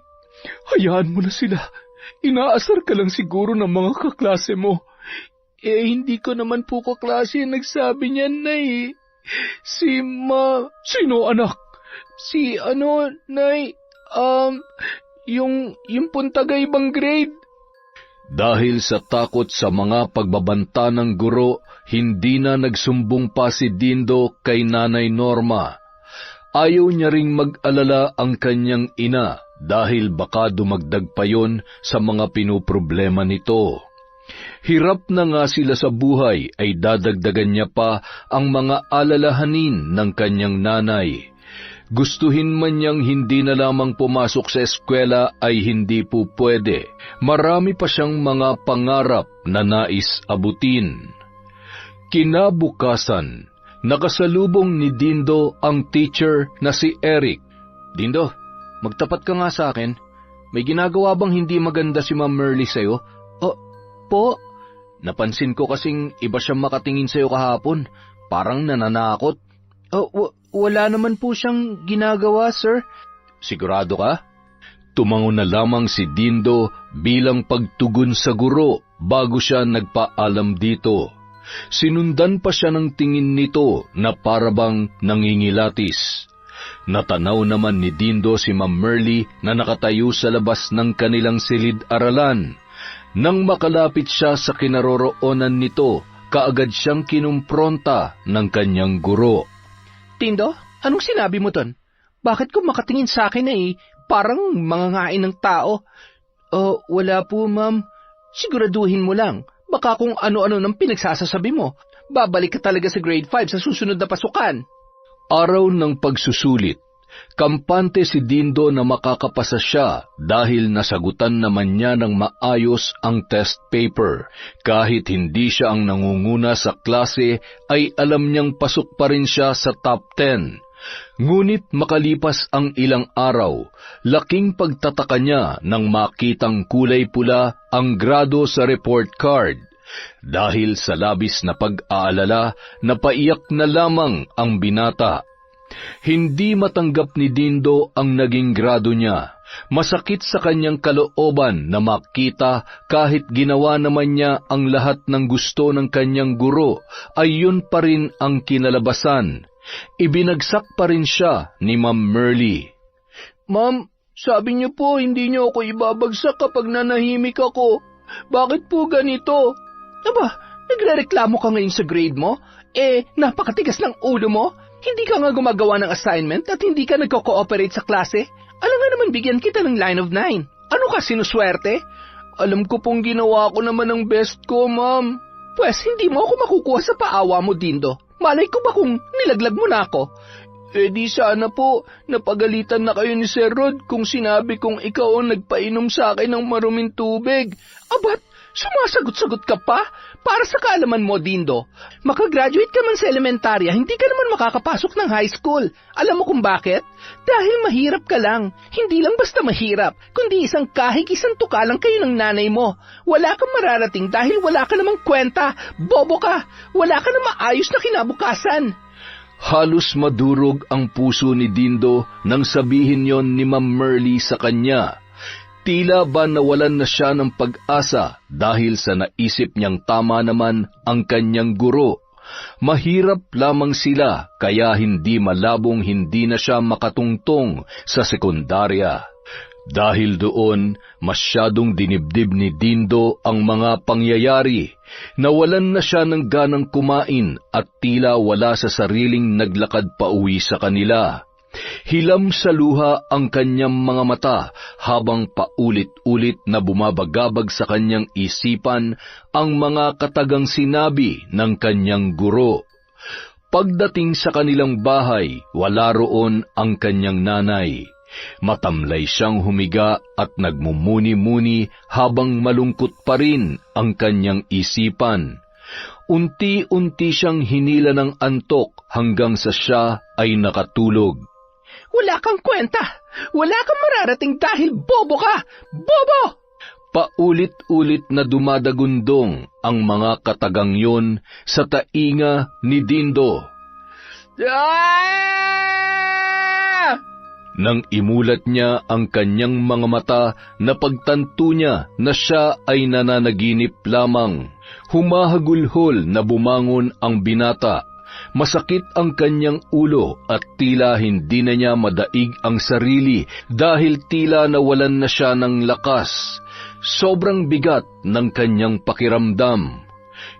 Hayaan mo na sila. Inaasar ka lang siguro ng mga kaklase mo. Hindi ko naman po kaklase yung nagsabi niyan, Nay. Sino anak? Nay, yung puntagaybang grade. Dahil sa takot sa mga pagbabanta ng guro, hindi na nagsumbong pa si Dindo kay Nanay Norma. Ayaw niya ring mag-alala ang kanyang ina dahil baka dumagdag pa yon sa mga pinoproblema nito. Hirap na nga sila sa buhay ay dadagdagan niya pa ang mga alalahanin ng kanyang nanay. Gustuhin man niyang hindi na lamang pumasok sa eskwela ay hindi po pwede. Marami pa siyang mga pangarap na nais abutin. Kinabukasan, nakasalubong ni Dindo ang teacher na si Eric. Dindo, magtapat ka nga sa akin. May ginagawa bang hindi maganda si Ma'am Merly sa'yo? Po? Napansin ko kasing iba siyang makatingin sa'yo kahapon. Parang nananakot. Wala naman po siyang ginagawa, sir. Sigurado ka? Tumango na lamang si Dindo bilang pagtugon sa guro bago siya nagpaalam dito. Sinundan pa siya ng tingin nito na parabang nangingilatis. Natanaw naman ni Dindo si Ma'am Merly na nakatayo sa labas ng kanilang silid-aralan. Nang makalapit siya sa kinaroroonan nito, kaagad siyang kinumpronta ng kanyang guro. Dindo, anong sinabi mo ton? Bakit kung makatingin sa akin parang mangangain ng tao? Wala po, ma'am. Siguraduhin mo lang. Baka kung ano-ano nang pinagsasasabi mo. Babalik ka talaga sa grade 5 sa susunod na pasukan. Araw ng pagsusulit. Kampante si Dindo na makakapasa siya dahil nasagutan naman niya ng maayos ang test paper. Kahit hindi siya ang nangunguna sa klase, ay alam niyang pasok pa rin siya sa top 10. Ngunit makalipas ang ilang araw, laking pagtataka niya nang makitang kulay pula ang grado sa report card. Dahil sa labis na pag-aalala, napaiyak na lamang ang binata. Hindi matanggap ni Dindo ang naging grado niya. Masakit sa kanyang kalooban na makita kahit ginawa naman niya ang lahat ng gusto ng kanyang guro, ay yun pa rin ang kinalabasan. Ibinagsak pa rin siya ni Ma'am Merly. Ma'am, sabi niyo po hindi niyo ako ibabagsak kapag nanahimik ako. Bakit po ganito? Aba, nagrereklamo ka ngayon sa grade mo? Napakatigas ng ulo mo? Hindi ka nga gumagawa ng assignment at hindi ka nagko-cooperate sa klase? Alam nga naman bigyan kita ng line of 9. Ano ka, sinuswerte? Alam ko pong ginawa ko naman ang best ko, ma'am. Pwes, hindi mo ako makukuha sa paawa mo, Dindo. Malay ko ba kung nilaglag mo na ako? Di sana po, napagalitan na kayo ni Sir Rod kung sinabi kong ikaw ang nagpainom sa akin ng maruming tubig. Abat, sumasagot-sagot ka pa? Para sa kaalaman mo, Dindo, makagraduate ka man sa elementarya, hindi ka naman makakapasok ng high school. Alam mo kung bakit? Dahil mahirap ka lang. Hindi lang basta mahirap, kundi isang kahig, isang tuka lang kayo ng nanay mo. Wala kang mararating dahil wala ka namang kwenta. Bobo ka. Wala ka na maayos na kinabukasan. Halos madurog ang puso ni Dindo nang sabihin yon ni Ma'am Merly sa kanya. Tila ba nawalan na siya ng pag-asa dahil sa naisip niyang tama naman ang kanyang guro. Mahirap lamang sila kaya hindi malabong hindi na siya makatungtong sa sekundarya. Dahil doon, masyadong dinibdib ni Dindo ang mga pangyayari. Nawalan na siya ng ganang kumain at tila wala sa sariling naglakad pa uwi sa kanila. Hilam sa luha ang kanyang mga mata habang paulit-ulit na bumabagabag sa kanyang isipan ang mga katagang sinabi ng kanyang guro. Pagdating sa kanilang bahay, wala roon ang kanyang nanay. Matamlay siyang humiga at nagmumuni-muni habang malungkot pa rin ang kanyang isipan. Unti-unti siyang hinila ng antok hanggang sa siya ay nakatulog. Wala kang kwenta! Wala kang mararating dahil bobo ka! Bobo! Paulit-ulit na dumadagundong ang mga katagang yon sa tainga ni Dindo. Nang imulat niya ang kanyang mga mata, napagtanto niya na siya ay nananaginip lamang. Humahagulhol na bumangon ang binata. Masakit ang kanyang ulo at tila hindi na niya madaig ang sarili dahil tila nawalan na siya ng lakas. Sobrang bigat ng kanyang pakiramdam.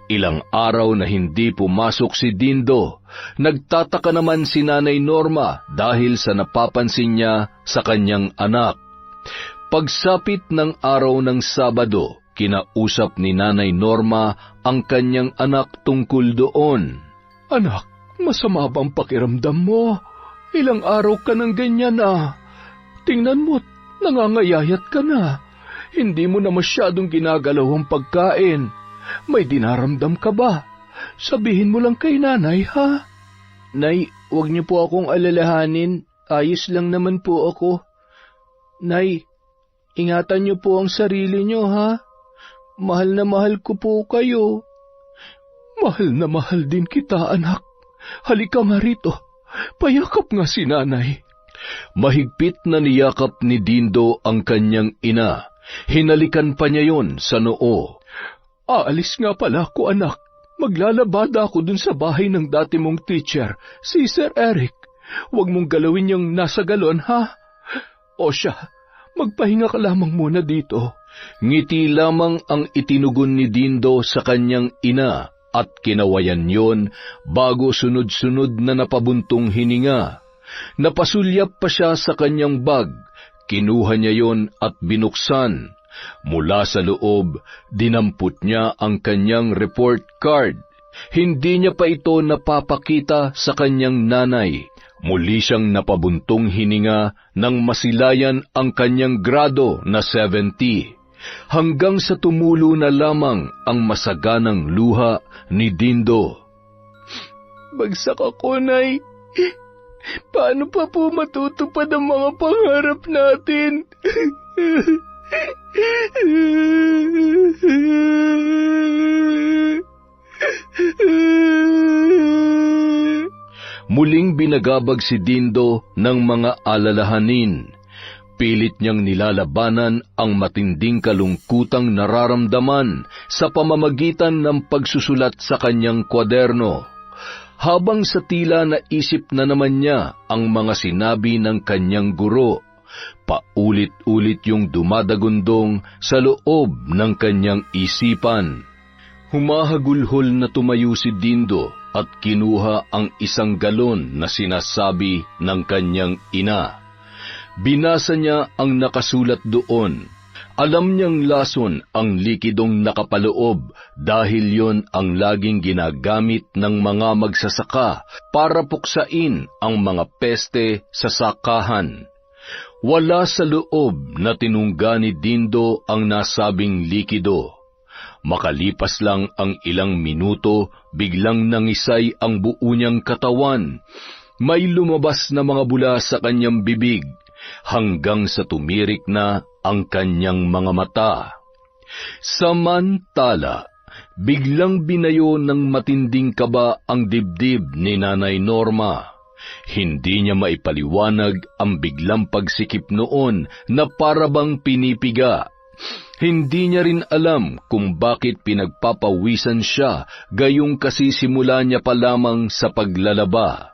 Ilang araw na hindi pumasok si Dindo. Nagtataka naman si Nanay Norma dahil sa napapansin niya sa kanyang anak. Pagsapit ng araw ng Sabado, kinausap ni Nanay Norma ang kanyang anak tungkol doon. Anak, masama bang pakiramdam mo? Ilang araw ka nang ganyan na. Tingnan mo't nangangayayat ka na. Hindi mo na masyadong ginagalaw ang pagkain. May dinaramdam ka ba? Sabihin mo lang kay nanay, ha? Nay, huwag niyo po akong alalahanin. Ayos lang naman po ako. Nay, ingatan niyo po ang sarili niyo, ha? Mahal na mahal ko po kayo. Mahal na mahal din kita, anak. Halika nga rito. Payakap nga si nanay. Mahigpit na niyakap ni Dindo ang kanyang ina. Hinalikan pa niya yon sa noo. Aalis nga pala ako, anak. Maglalabada ako dun sa bahay ng dati mong teacher, si Sir Eric. Huwag mong galawin yung nasa galon, ha? O siya, magpahinga ka lamang muna dito. Ngiti lamang ang itinugon ni Dindo sa kanyang ina at kinawayan yon bago sunod-sunod na napabuntong hininga. Napasulyap pa siya sa kanyang bag. Kinuha niya yon at binuksan. Mula sa loob, dinampot niya ang kanyang report card. Hindi niya pa ito napapakita sa kanyang nanay. Muli siyang napabuntong hininga nang masilayan ang kanyang grado na 70. Hanggang sa tumulo na lamang ang masaganang luha ni Dindo. Bagsak ako, Nay. Paano pa po matutupad ang mga pangarap natin? Muling binagabag si Dindo ng mga alalahanin. Pilit niyang nilalabanan ang matinding kalungkutang nararamdaman sa pamamagitan ng pagsusulat sa kanyang kwaderno. Habang sa tila naisip na naman niya ang mga sinabi ng kanyang guro, paulit-ulit yung dumadagundong sa loob ng kanyang isipan. Humahagulhol na tumayo si Dindo at kinuha ang isang galon na sinasabi ng kanyang ina. Binasa niya ang nakasulat doon. Alam niyang lason ang likidong nakapaloob dahil yon ang laging ginagamit ng mga magsasaka para puksain ang mga peste sa sakahan. Wala sa loob na tinungga ni Dindo ang nasabing likido. Makalipas lang ang ilang minuto, biglang nangisay ang buo niyang katawan. May lumabas na mga bula sa kanyang bibig, hanggang sa tumirik na ang kanyang mga mata. Samantala, biglang binayo ng matinding kaba ang dibdib ni Nanay Norma. Hindi niya maipaliwanag ang biglang pagsikip noon na parabang pinipiga. Hindi niya rin alam kung bakit pinagpapawisan siya gayong kasisimula niya pa lamang sa paglalaba.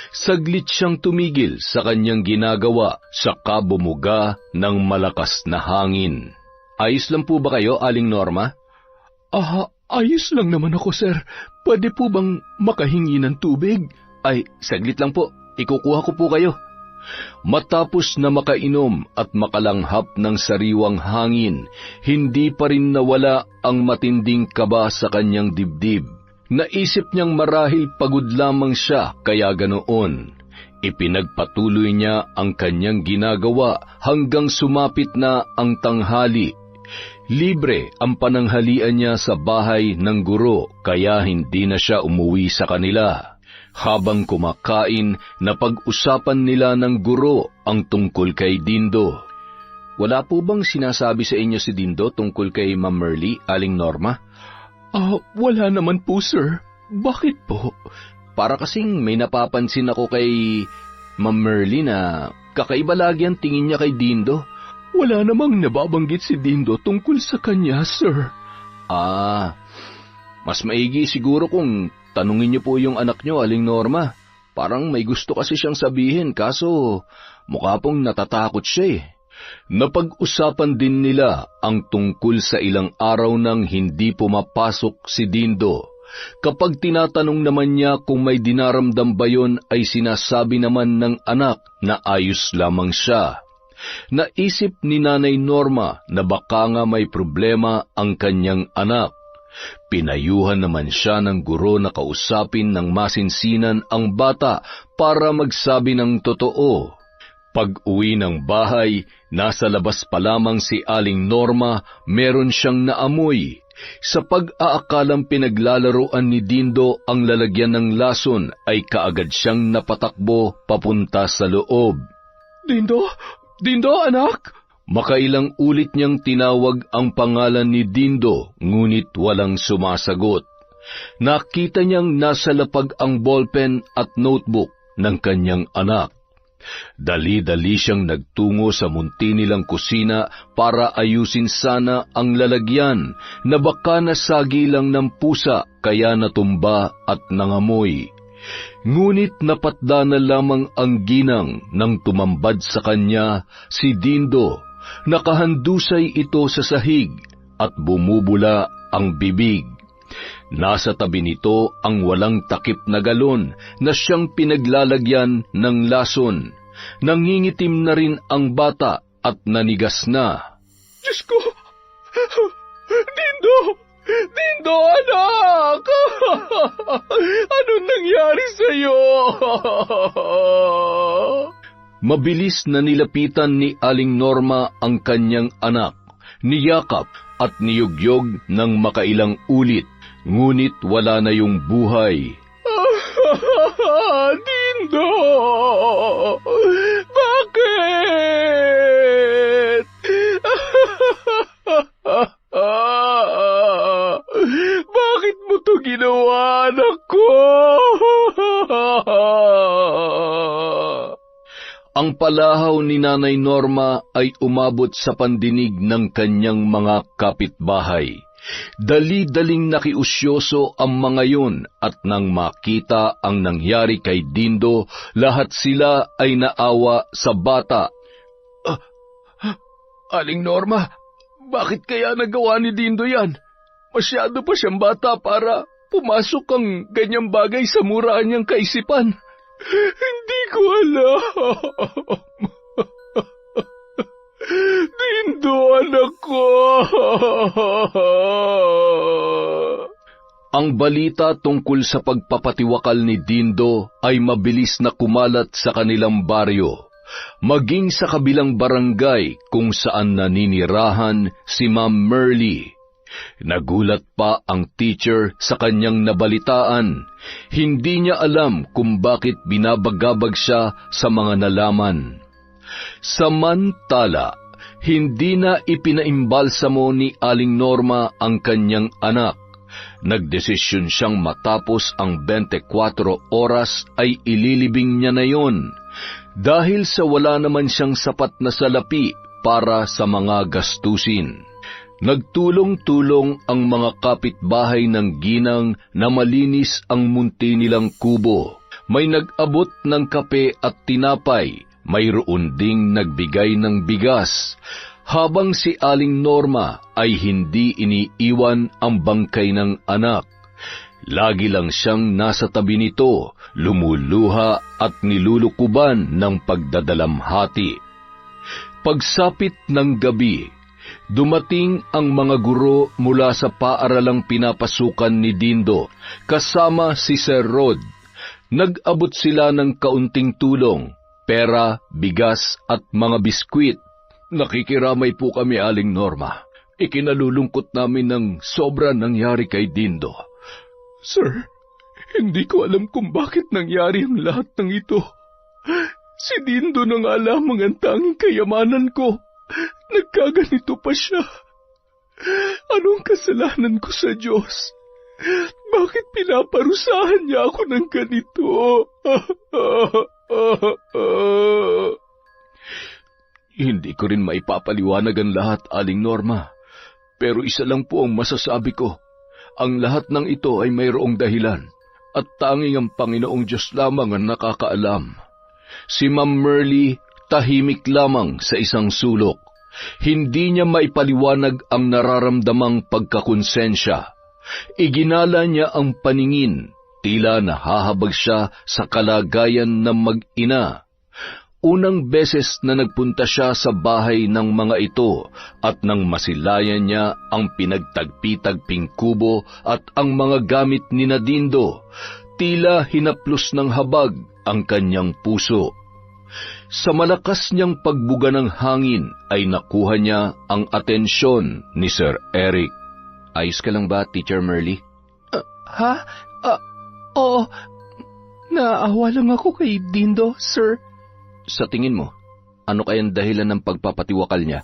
Saglit siyang tumigil sa kanyang ginagawa, saka bumuga ng malakas na hangin. Ayos lang po ba kayo, Aling Norma? Ayos lang naman ako, sir. Pwede po bang makahingi ng tubig? Ay, saglit lang po. Ikukuha ko po kayo. Matapos na makainom at makalanghap ng sariwang hangin, hindi pa rin nawala ang matinding kaba sa kanyang dibdib. Naisip niyang marahil pagod lamang siya kaya ganoon. Ipinagpatuloy niya ang kanyang ginagawa hanggang sumapit na ang tanghali. Libre ang pananghalian niya sa bahay ng guro kaya hindi na siya umuwi sa kanila. Habang kumakain, napag-usapan nila ng guro ang tungkol kay Dindo. Wala po bang sinasabi sa inyo si Dindo tungkol kay Ma'am Merly, Aling Norma? Wala naman po, sir. Bakit po? Para kasing may napapansin ako kay Ma'am Merly na kakaiba lagi ang tingin niya kay Dindo. Wala namang nababanggit si Dindo tungkol sa kanya, sir. Mas maigi siguro kung tanungin niyo po yung anak niyo, Aling Norma. Parang may gusto kasi siyang sabihin, kaso mukha pong natatakot siya eh. Napag-usapan din nila ang tungkol sa ilang araw nang hindi pumapasok si Dindo. Kapag tinatanong naman niya kung may dinaramdam ba yun, ay sinasabi naman ng anak na ayos lamang siya. Naisip ni Nanay Norma na baka nga may problema ang kanyang anak. Pinayuhan naman siya ng guro na kausapin ng masinsinan ang bata para magsabi ng totoo. Pag-uwi ng bahay, nasa labas pa lamang si Aling Norma, meron siyang naamoy. Sa pag-aakalang pinaglalaroan ni Dindo ang lalagyan ng lason, ay kaagad siyang napatakbo papunta sa loob. Dindo? Dindo, anak? Makailang ulit niyang tinawag ang pangalan ni Dindo, ngunit walang sumasagot. Nakita niyang nasa lapag ang ballpen at notebook ng kanyang anak. Dali-dali siyang nagtungo sa munti nilang kusina para ayusin sana ang lalagyan na baka nasagi lang ng pusa kaya natumba at nangamoy. Ngunit napatda na lamang ang ginang nang tumambad sa kanya si Dindo. Nakahandusay ito sa sahig at bumubula ang bibig. Nasa tabi nito ang walang takip na galon na siyang pinaglalagyan ng lason. Nangingitim na rin ang bata at nanigas na. Diyos ko! Dindo! Dindo, anak! Anong nangyari sa'yo? Mabilis na nilapitan ni Aling Norma ang kanyang anak, niyakap at niyugyog ng makailang ulit. Ngunit wala na yung buhay. Dindo! Bakit? Bakit mo to ginawa, anak ko? Ang palahaw ni Nanay Norma ay umabot sa pandinig ng kanyang mga kapitbahay. Dali-daling nakiusyoso ang mga yun at nang makita ang nangyari kay Dindo, lahat sila ay naawa sa bata. Aling Norma, bakit kaya nagawa ni Dindo yan? Masyado pa siyang bata para pumasok ang ganyang bagay sa murahan niyang kaisipan. Hindi ko alam. Dindo, anak ko! Ang balita tungkol sa pagpapatiwakal ni Dindo ay mabilis na kumalat sa kanilang baryo, maging sa kabilang barangay kung saan naninirahan si Ma'am Merly. Nagulat pa ang teacher sa kanyang nabalitaan. Hindi niya alam kung bakit binabagabag siya sa mga nalaman. Samantala, hindi na ipinaimbalsamo ni Aling Norma ang kanyang anak. Nagdesisyon siyang matapos ang 24 oras ay ililibing niya na yon, dahil sa wala naman siyang sapat na salapi para sa mga gastusin. Nagtulong-tulong ang mga kapitbahay ng ginang na malinis ang munti nilang kubo. May nag-abot ng kape at tinapay. Mayroon ding nagbigay ng bigas, habang si Aling Norma ay hindi iniiwan ang bangkay ng anak. Lagi lang siyang nasa tabi nito, lumuluha at nilulukuban ng pagdadalamhati. Pagsapit ng gabi, dumating ang mga guro mula sa paaralang pinapasukan ni Dindo, kasama si Sir Rod. Nag-abot sila ng kaunting tulong, pera, bigas at mga biskwit. Nakikiramay po kami, Aling Norma. Ikinalulungkot namin ng sobra nangyari kay Dindo. Sir, hindi ko alam kung bakit nangyari ang lahat ng ito. Si Dindo na nga lamang ang tanging kayamanan ko. Nagkaganito pa siya. Anong kasalanan ko sa Diyos? Bakit pinaparusahan niya ako ng ganito? Hindi ko rin maipapaliwanag ang lahat, Aling Norma. Pero isa lang po ang masasabi ko. Ang lahat ng ito ay mayroong dahilan. at tanging ang Panginoong Diyos lamang ang nakakaalam. Si Ma'am Merly tahimik lamang sa isang sulok. Hindi niya maipaliwanag ang nararamdamang pagkakonsensya. Iginala niya ang paningin, tila nahahabag siya sa kalagayan ng mag-ina. Unang beses na nagpunta siya sa bahay ng mga ito at nang masilayan niya ang pinagtagpi-tagping kubo at ang mga gamit ni Dindo, tila hinaplos ng habag ang kanyang puso. Sa malakas niyang pagbuga ng hangin ay nakuha niya ang atensyon ni Sir Eric. Ayos ka lang ba, Teacher Merly? Oo. Naawa lang ako kay Dindo, sir. Sa tingin mo, ano kayang dahilan ng pagpapatiwakal niya?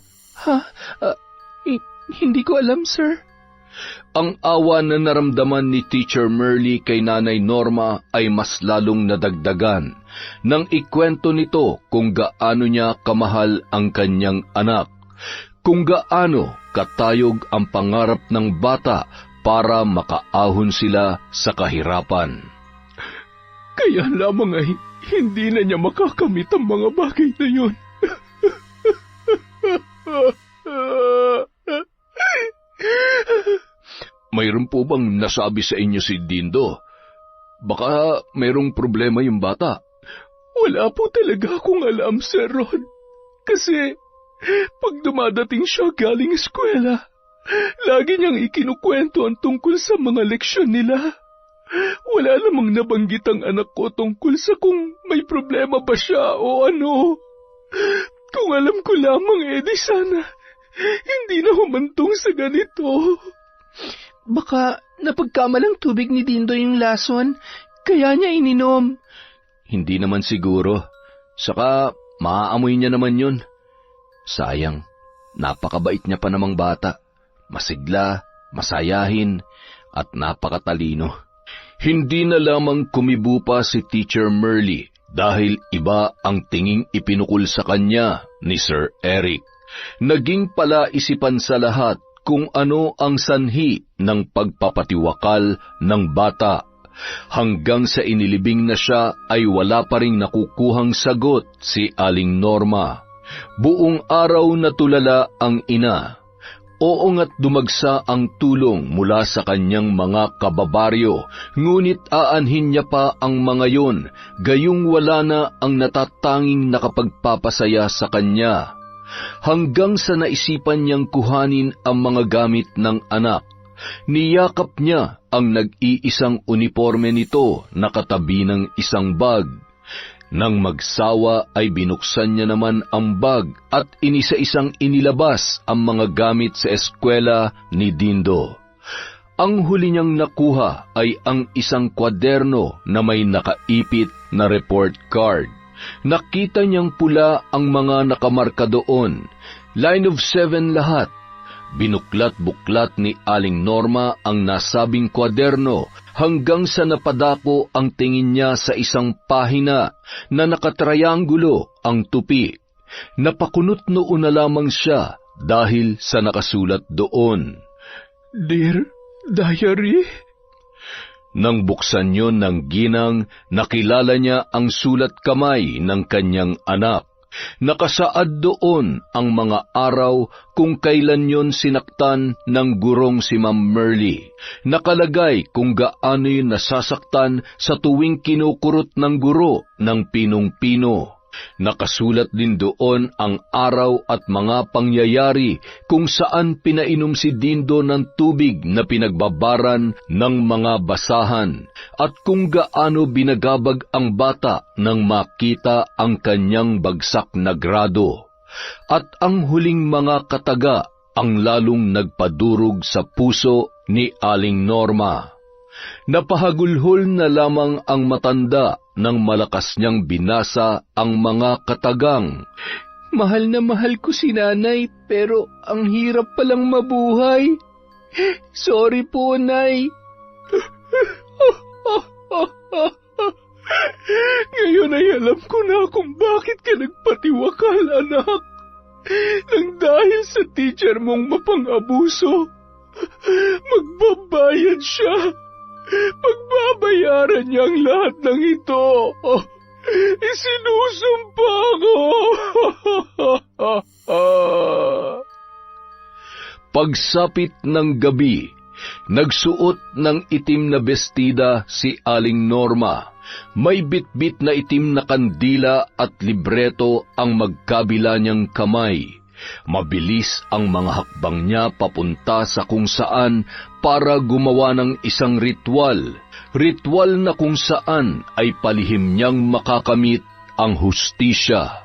Hindi ko alam, sir. Ang awa na naramdaman ni Teacher Merly kay Nanay Norma ay mas lalong nadagdagan nang ikwento nito kung gaano niya kamahal ang kanyang anak, kung gaano katayog ang pangarap ng bata para makaahon sila sa kahirapan. Kaya lamang ay hindi na niya makakamit ang mga bagay na yun. Mayroon po bang nasabi sa inyo si Dindo? Baka mayroong problema yung bata. Wala po talaga akong alam, Sir Ron. Kasi pag dumadating siya galing eskwela, lagi niyang ikinukwento ang tungkol sa mga leksyon nila. Wala namang nabanggit ang anak ko tungkol sa kung may problema ba siya o ano. Kung alam ko lamang, di sana hindi na humantong sa ganito. Baka napagkamalang tubig ni Dindo yung lason, kaya niya ininom. Hindi naman siguro. Saka maaamoy niya naman yun. Sayang, napakabait niya pa namang bata. Masigla, masayahin, at napakatalino. Hindi na lamang kumibo pa si Teacher Merly dahil iba ang tinging ipinukul sa kanya ni Sir Eric. Naging palaisipan sa lahat kung ano ang sanhi ng pagpapatiwakal ng bata. Hanggang sa inilibing na siya ay wala pa ring nakukuhang sagot si Aling Norma. Buong araw na tulala ang ina. Oo nga't dumagsa ang tulong mula sa kanyang mga kababaryo, ngunit aanhin niya pa ang mga yon, gayong wala na ang natatanging nakapagpapasaya sa kanya. Hanggang sa naisipan niyang kuhanin ang mga gamit ng anak, niyakap niya ang nag-iisang uniforme nito na katabi ng isang bag. Nang magsawa ay binuksan niya naman ang bag at inisa-isang inilabas ang mga gamit sa eskwela ni Dindo. Ang huli niyang nakuha ay ang isang kwaderno na may nakaipit na report card. Nakita niyang pula ang mga nakamarka doon. Line of 7 lahat. Binuklat-buklat ni Aling Norma ang nasabing kwaderno hanggang sa napadako ang tingin niya sa isang pahina na nakatrianggulo ang tupi. Napakunot noon na lamang siya dahil sa nakasulat doon, "Dear Diary." Nang buksan yon ng ginang, nakilala niya ang sulat kamay ng kanyang anak. Nakasaad doon ang mga araw kung kailan yon sinaktan ng gurong si Ma'am Merly. Nakalagay kung gaano yun nasasaktan sa tuwing kinukurot ng guro ng pinong-pino. Nakasulat din doon ang araw at mga pangyayari kung saan pinainom si Dindo ng tubig na pinagbabaran ng mga basahan at kung gaano binagabag ang bata nang makita ang kanyang bagsak na grado. At ang huling mga kataga ang lalong nagpadurog sa puso ni Aling Norma. Napahagulhol na lamang ang matanda nang malakas niyang binasa ang mga katagang, "Mahal na mahal ko si nanay, pero ang hirap palang mabuhay. Sorry po, Nay." "Ngayon ay alam ko na kung bakit ka nagpatiwakal, anak. Nang dahil sa teacher mong mapang-abuso, magbabayad siya. Pagbabayaran niya ang lahat ng ito. Isinusumpa ko. Pagsapit ng gabi, nagsuot ng itim na bestida si Aling Norma. May bitbit na itim na kandila at libreto ang magkabila niyang kamay. Mabilis ang mga hakbang niya papunta sa kung saan para gumawa ng isang ritual. Ritual na kung saan ay palihim niyang makakamit ang hustisya.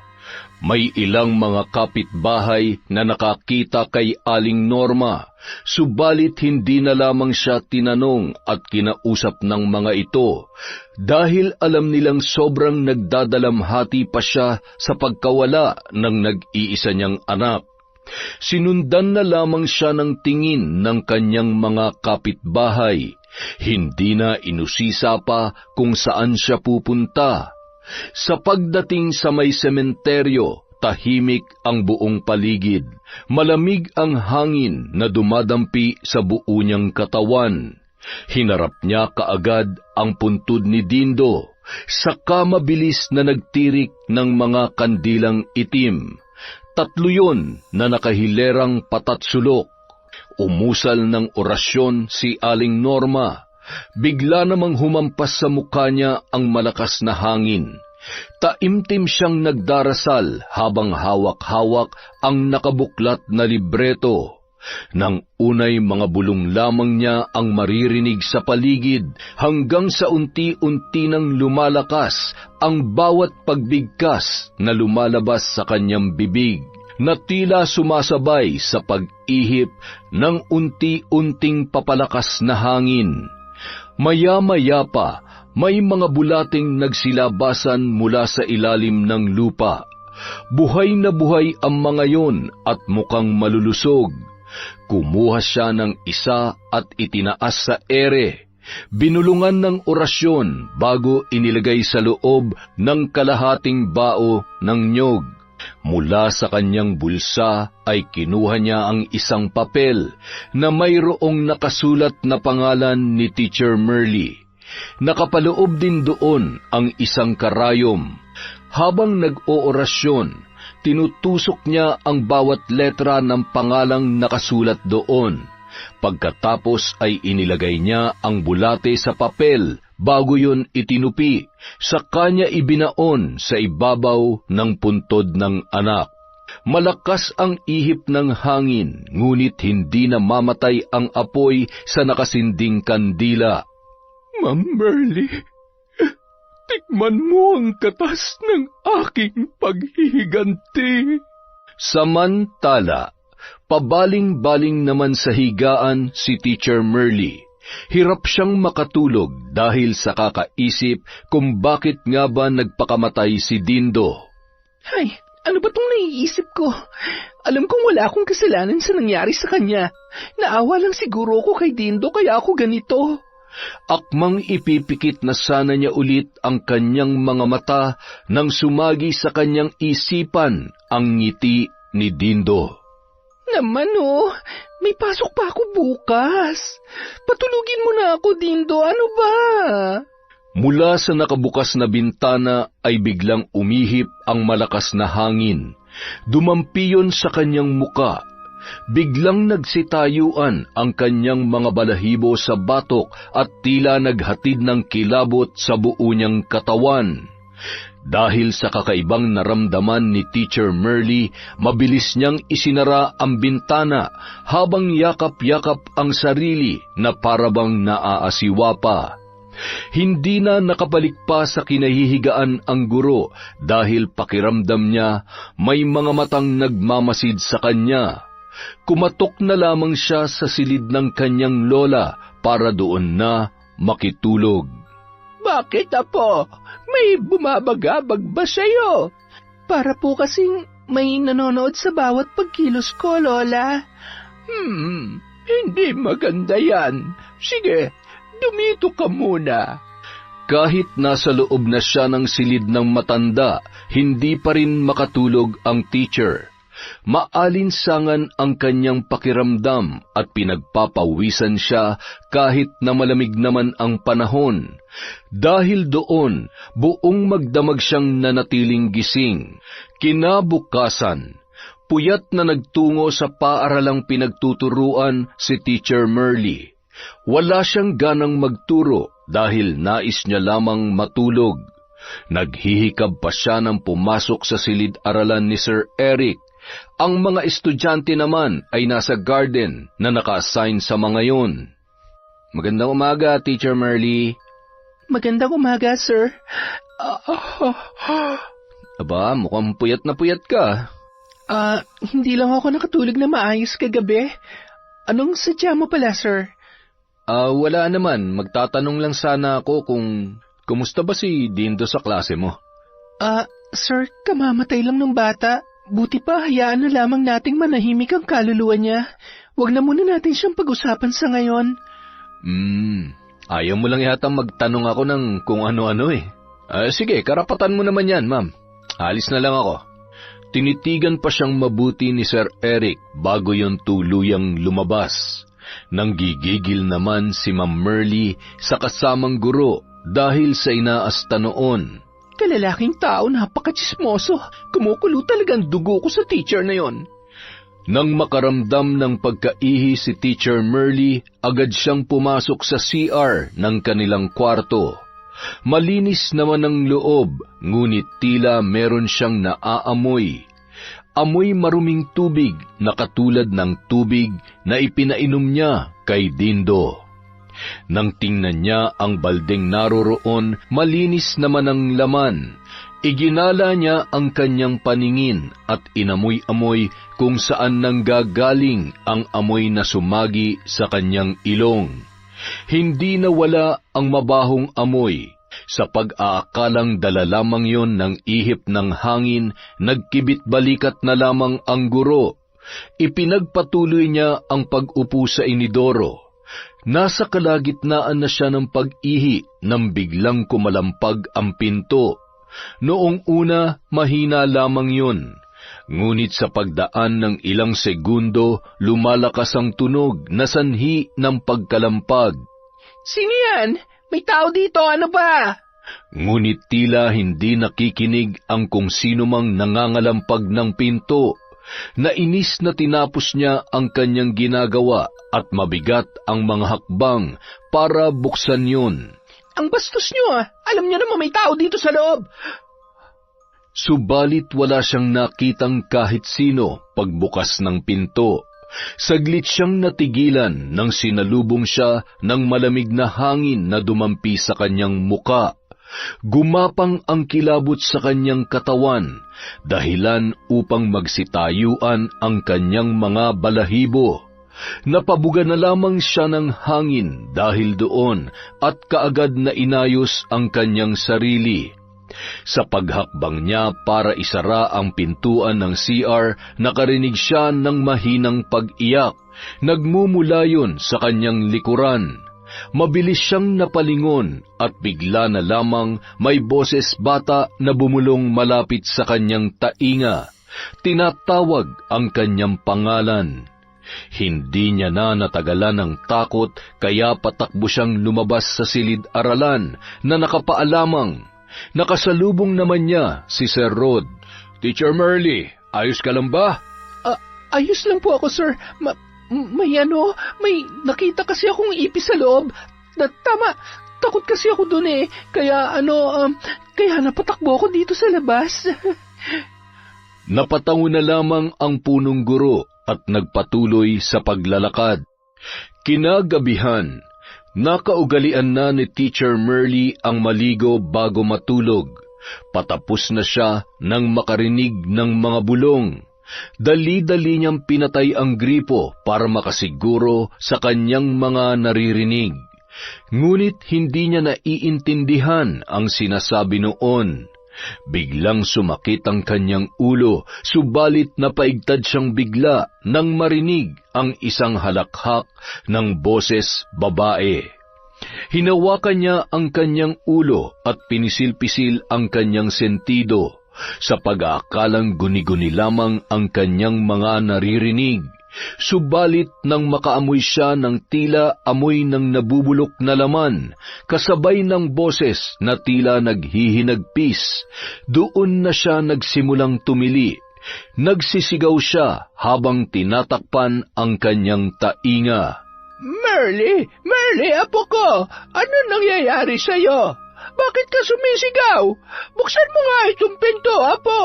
May ilang mga kapitbahay na nakakita kay Aling Norma, subalit hindi na lamang siya tinanong at kinausap ng mga ito dahil alam nilang sobrang nagdadalamhati pa siya sa pagkawala ng nag-iisa niyang anak. Sinundan na lamang siya ng tingin ng kanyang mga kapitbahay. Hindi na inusisa pa kung saan siya pupunta. Sa pagdating sa may sementeryo, tahimik ang buong paligid. Malamig ang hangin na dumadampi sa buo niyang katawan. Hinarap niya kaagad ang puntod ni Dindo, saka mabilis na nagtirik ng mga kandilang itim. 3 yun na nakahilerang patatsulok. Umusal ng orasyon si Aling Norma. Bigla namang humampas sa mukha niya ang malakas na hangin. Taimtim siyang nagdarasal habang hawak-hawak ang nakabuklat na libreto. Nang unay mga bulong lamang niya ang maririnig sa paligid hanggang sa unti-unti nang lumalakas ang bawat pagbigkas na lumalabas sa kanyang bibig, na tila sumasabay sa pag-ihip ng unti-unting papalakas na hangin. Maya-maya pa, may mga bulating nagsilabasan mula sa ilalim ng lupa. Buhay na buhay ang mga yon at mukhang malulusog. Kumuha siya ng isa at itinaas sa ere. Binulungan ng orasyon bago inilagay sa loob ng kalahating bao ng nyog. Mula sa kanyang bulsa ay kinuha niya ang isang papel na mayroong nakasulat na pangalan ni Teacher Merly. Nakapaloob din doon ang isang karayom. Habang nag-oorasyon, tinutusok niya ang bawat letra ng pangalang nakasulat doon. Pagkatapos ay inilagay niya ang bulate sa papel bago yun itinupi, sa kanya ibinaon sa ibabaw ng puntod ng anak. Malakas ang ihip ng hangin, ngunit hindi na mamatay ang apoy sa nakasinding kandila. Ma'am Merly, tikman mo ang katas ng aking paghihiganti. Samantala, pabaling-baling naman sa higaan si Teacher Merly. Hirap siyang makatulog dahil sa kakaisip kung bakit nga ba nagpakamatay si Dindo. Ay, ano ba itong naiisip ko? Alam kong wala akong kasalanan sa nangyari sa kanya. Naawa lang siguro ko kay Dindo kaya ako ganito. Akmang ipipikit na sana niya ulit ang kanyang mga mata nang sumagi sa kanyang isipan ang ngiti ni Dindo. Naman may pasok pa ako bukas. Patulugin mo na ako, Dindo, ano ba? Mula sa nakabukas na bintana ay biglang umihip ang malakas na hangin. Dumampi yun sa kanyang muka. Biglang nagsitayuan ang kanyang mga balahibo sa batok at tila naghatid ng kilabot sa buo niyang katawan. Dahil sa kakaibang naramdaman ni Teacher Merly, mabilis niyang isinara ang bintana habang yakap-yakap ang sarili na parabang naaasiwa pa. Hindi na nakabalik pa sa kinahihigaan ang guro dahil pakiramdam niya may mga matang nagmamasid sa kanya. Kumatok na lamang siya sa silid ng kanyang lola para doon na makitulog. Bakit, Apo? May bumabagabag ba sa'yo? Para po kasing may nanonood sa bawat pagkilos ko, Lola. Hindi maganda yan. Sige, dumito ka muna. Kahit nasa loob na siya ng silid ng matanda, hindi pa rin makatulog ang teacher. Maalinsangan ang kanyang pakiramdam at pinagpapawisan siya kahit na malamig naman ang panahon. Dahil doon, buong magdamag siyang nanatiling gising. Kinabukasan, puyat na nagtungo sa paaralang pinagtuturuan si Teacher Merle. Wala siyang ganang magturo dahil nais niya lamang matulog. Naghihikab pa siya nang pumasok sa silid-aralan ni Sir Eric. Ang mga estudyante naman ay nasa garden na naka-assign sa mga yon. Magandang umaga, Teacher Merle. Magandang umaga, sir. Aba, mukhang puyat na puyat ka. Hindi lang ako nakatulog na maayos kagabi. Anong sadya mo pala, sir? Wala naman. Magtatanong lang sana ako kung kumusta ba si Dindo sa klase mo? Sir, kamamatay lang ng bata. Buti pa, hayaan na lamang nating manahimik ang kaluluwa niya. Huwag na muna natin siyang pag-usapan sa ngayon. Ayaw mo lang yata magtanong ako ng kung ano-ano eh. Sige, karapatan mo naman yan, ma'am. Alis na lang ako. Tinitigan pa siyang mabuti ni Sir Eric bago yon tuluyang lumabas. Nanggigigil naman si Ma'am Merle sa kasamang guro dahil sa inaasta noon. Kalalaking tao, napaka-chismoso. Kumukulo talagang dugo ko sa teacher na yon. Nang makaramdam ng pagkaihi si Teacher Merle, agad siyang pumasok sa CR ng kanilang kwarto. Malinis naman ang loob, ngunit tila meron siyang naaamoy. Amoy maruming tubig na katulad ng tubig na ipinainom niya kay Dindo. Nang tingnan niya ang baldeng naroroon, malinis naman ang laman. Iginala niya ang kanyang paningin at inamoy-amoy kung saan nanggagaling ang amoy na sumagi sa kanyang ilong. Hindi nawala ang mabahong amoy. Sa pag-aakalang dala lamang yon ng ihip ng hangin, nagkibit-balikat na lamang ang guro. Ipinagpatuloy niya ang pag-upo sa inidoro. Nasa kalagitnaan na siya ng pag-ihi nang biglang kumalampag ang pinto. Noong una, mahina lamang yun. Ngunit sa pagdaan ng ilang segundo, lumalakas ang tunog na sanhi ng pagkalampag. Sino yan? May tao dito, ano ba? Ngunit tila hindi nakikinig ang kung sino mang nangangalampag ng pinto. Nainis na tinapos niya ang kanyang ginagawa at mabigat ang mga hakbang para buksan yun. Ang bastos niyo Alam niyo naman may tao dito sa loob. Subalit wala siyang nakitang kahit sino pagbukas ng pinto. Saglit siyang natigilan nang sinalubong siya ng malamig na hangin na dumampi sa kanyang muka. Gumapang ang kilabot sa kanyang katawan, dahilan upang magsitayuan ang kanyang mga balahibo. Napabuga na lamang siya ng hangin dahil doon at kaagad na inayos ang kanyang sarili. Sa paghakbang niya para isara ang pintuan ng CR, nakarinig siya ng mahinang pag-iyak. Nagmumula yun sa kanyang likuran. Mabilis siyang napalingon at bigla na lamang may boses bata na bumulong malapit sa kanyang tainga. Tinatawag ang kanyang pangalan. Hindi niya na natagalan ng takot kaya patakbo siyang lumabas sa silid-aralan na nakapaalamang. Nakasalubong naman niya si Sir Rod. Teacher Merle, ayos ka lang ba? Ayos lang po ako, sir. May nakita kasi akong ipis sa loob. Tama, takot kasi ako dun Kaya napatakbo ako dito sa labas. Napatango na lamang ang punong guro at nagpatuloy sa paglalakad. Kinagabihan, nakaugalian na ni Teacher Merle ang maligo bago matulog. Patapos na siya nang makarinig ng mga bulong. Dali-dali niyang pinatay ang gripo para makasiguro sa kanyang mga naririnig. Ngunit hindi niya naiintindihan ang sinasabi noon. Biglang sumakit ang kanyang ulo, subalit napaigtad siyang bigla nang marinig ang isang halakhak ng boses babae. Hinawakan niya ang kanyang ulo at pinisil-pisil ang kanyang sentido. sa pag-aakalang guni-guni lamang ang kanyang mga naririnig. Subalit nang makaamoy siya ng tila amoy ng nabubulok na laman, kasabay ng boses na tila naghihinagpis, doon na siya nagsimulang tumili. Nagsisigaw siya habang tinatakpan ang kanyang tainga. Merly! Merly, apo ko! Ano nangyayari sa'yo? Bakit ka sumisigaw? Buksan mo nga itong pinto, apo!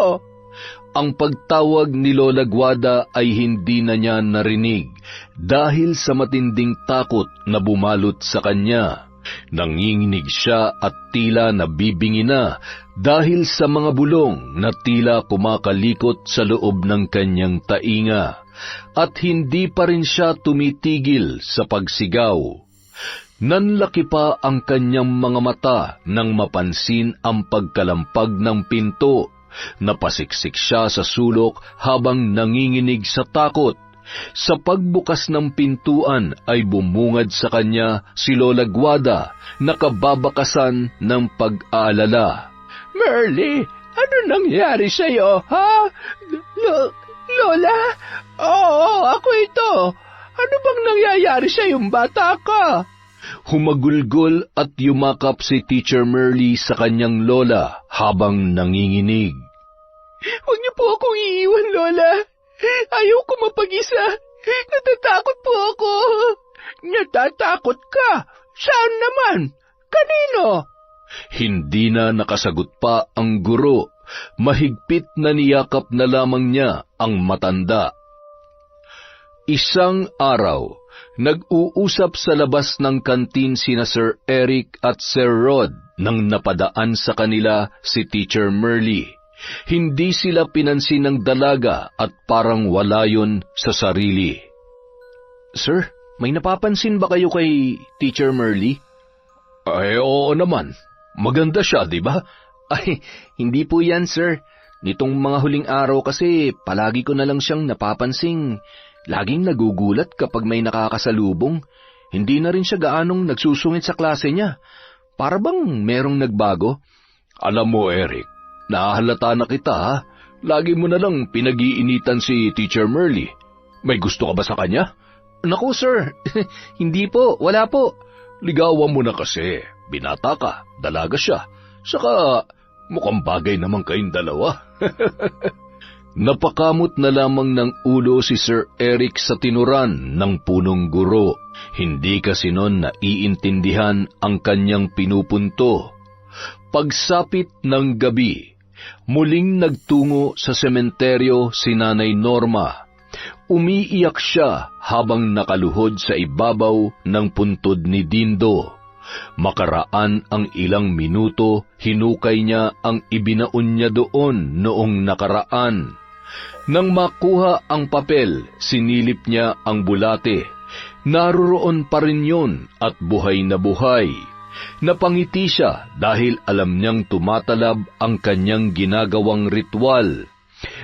Ang pagtawag ni Lola Guada ay hindi na niya narinig dahil sa matinding takot na bumalot sa kanya. Nanginginig siya at tila nabibingi na dahil sa mga bulong na tila kumakalikot sa loob ng kanyang tainga. At hindi pa rin siya tumitigil sa pagsigaw. Nanlaki pa ang kanyang mga mata nang mapansin ang pagkalampag ng pinto. Napasiksik siya sa sulok habang nanginginig sa takot. Sa pagbukas ng pintuan ay bumungad sa kanya si Lola Guada na kababakasan ng pag-aalala. Merly, ano nangyari sa'yo, ha? Lola? Oo, ako ito. Ano bang nangyayari sa'yong bata ka? Humagulgol at yumakap si Teacher Merly sa kanyang lola habang nanginginig. Huwag niyo po akong iiwan, Lola. Ayaw ko mapag-isa. Natatakot po ako. Natatakot ka? Saan naman? Kanino? Hindi na nakasagot pa ang guro. Mahigpit na niyakap na lamang niya ang matanda. Isang araw, nag-uusap sa labas ng kantin sina Sir Eric at Sir Rod nang napadaan sa kanila si Teacher Merly. Hindi sila pinansin ng dalaga at parang wala yun sa sarili. Sir, may napapansin ba kayo kay Teacher Merly? Ay, oo naman. Maganda siya, di ba? Ay, hindi po yan, sir. Nitong mga huling araw kasi palagi ko na lang siyang napapansing. Laging nagugulat kapag may nakakasalubong. Hindi na rin siya gaanong nagsusungit sa klase niya. Para bang merong nagbago? Alam mo, Eric, nahahalata na kita, ha? Lagi mo na lang pinag-iinitan si Teacher Merly. May gusto ka ba sa kanya? Naku, sir. Hindi po, wala po. Ligawan mo na kasi. Binata ka, dalaga siya. Saka mukhang bagay naman kayong dalawa. Napakamot na lamang ng ulo si Sir Eric sa tinuran ng punong guro. Hindi kasi noon naiintindihan ang kanyang pinupunto. Pagsapit ng gabi, muling nagtungo sa sementeryo si Nanay Norma. Umiiyak siya habang nakaluhod sa ibabaw ng puntod ni Dindo. Makaraan ang ilang minuto, hinukay niya ang ibinaon niya doon noong nakaraan. Nang makuha ang papel, sinilip niya ang bulate. Naroroon pa rin yun at buhay na buhay. Napangiti siya dahil alam niyang tumatalab ang kanyang ginagawang ritual.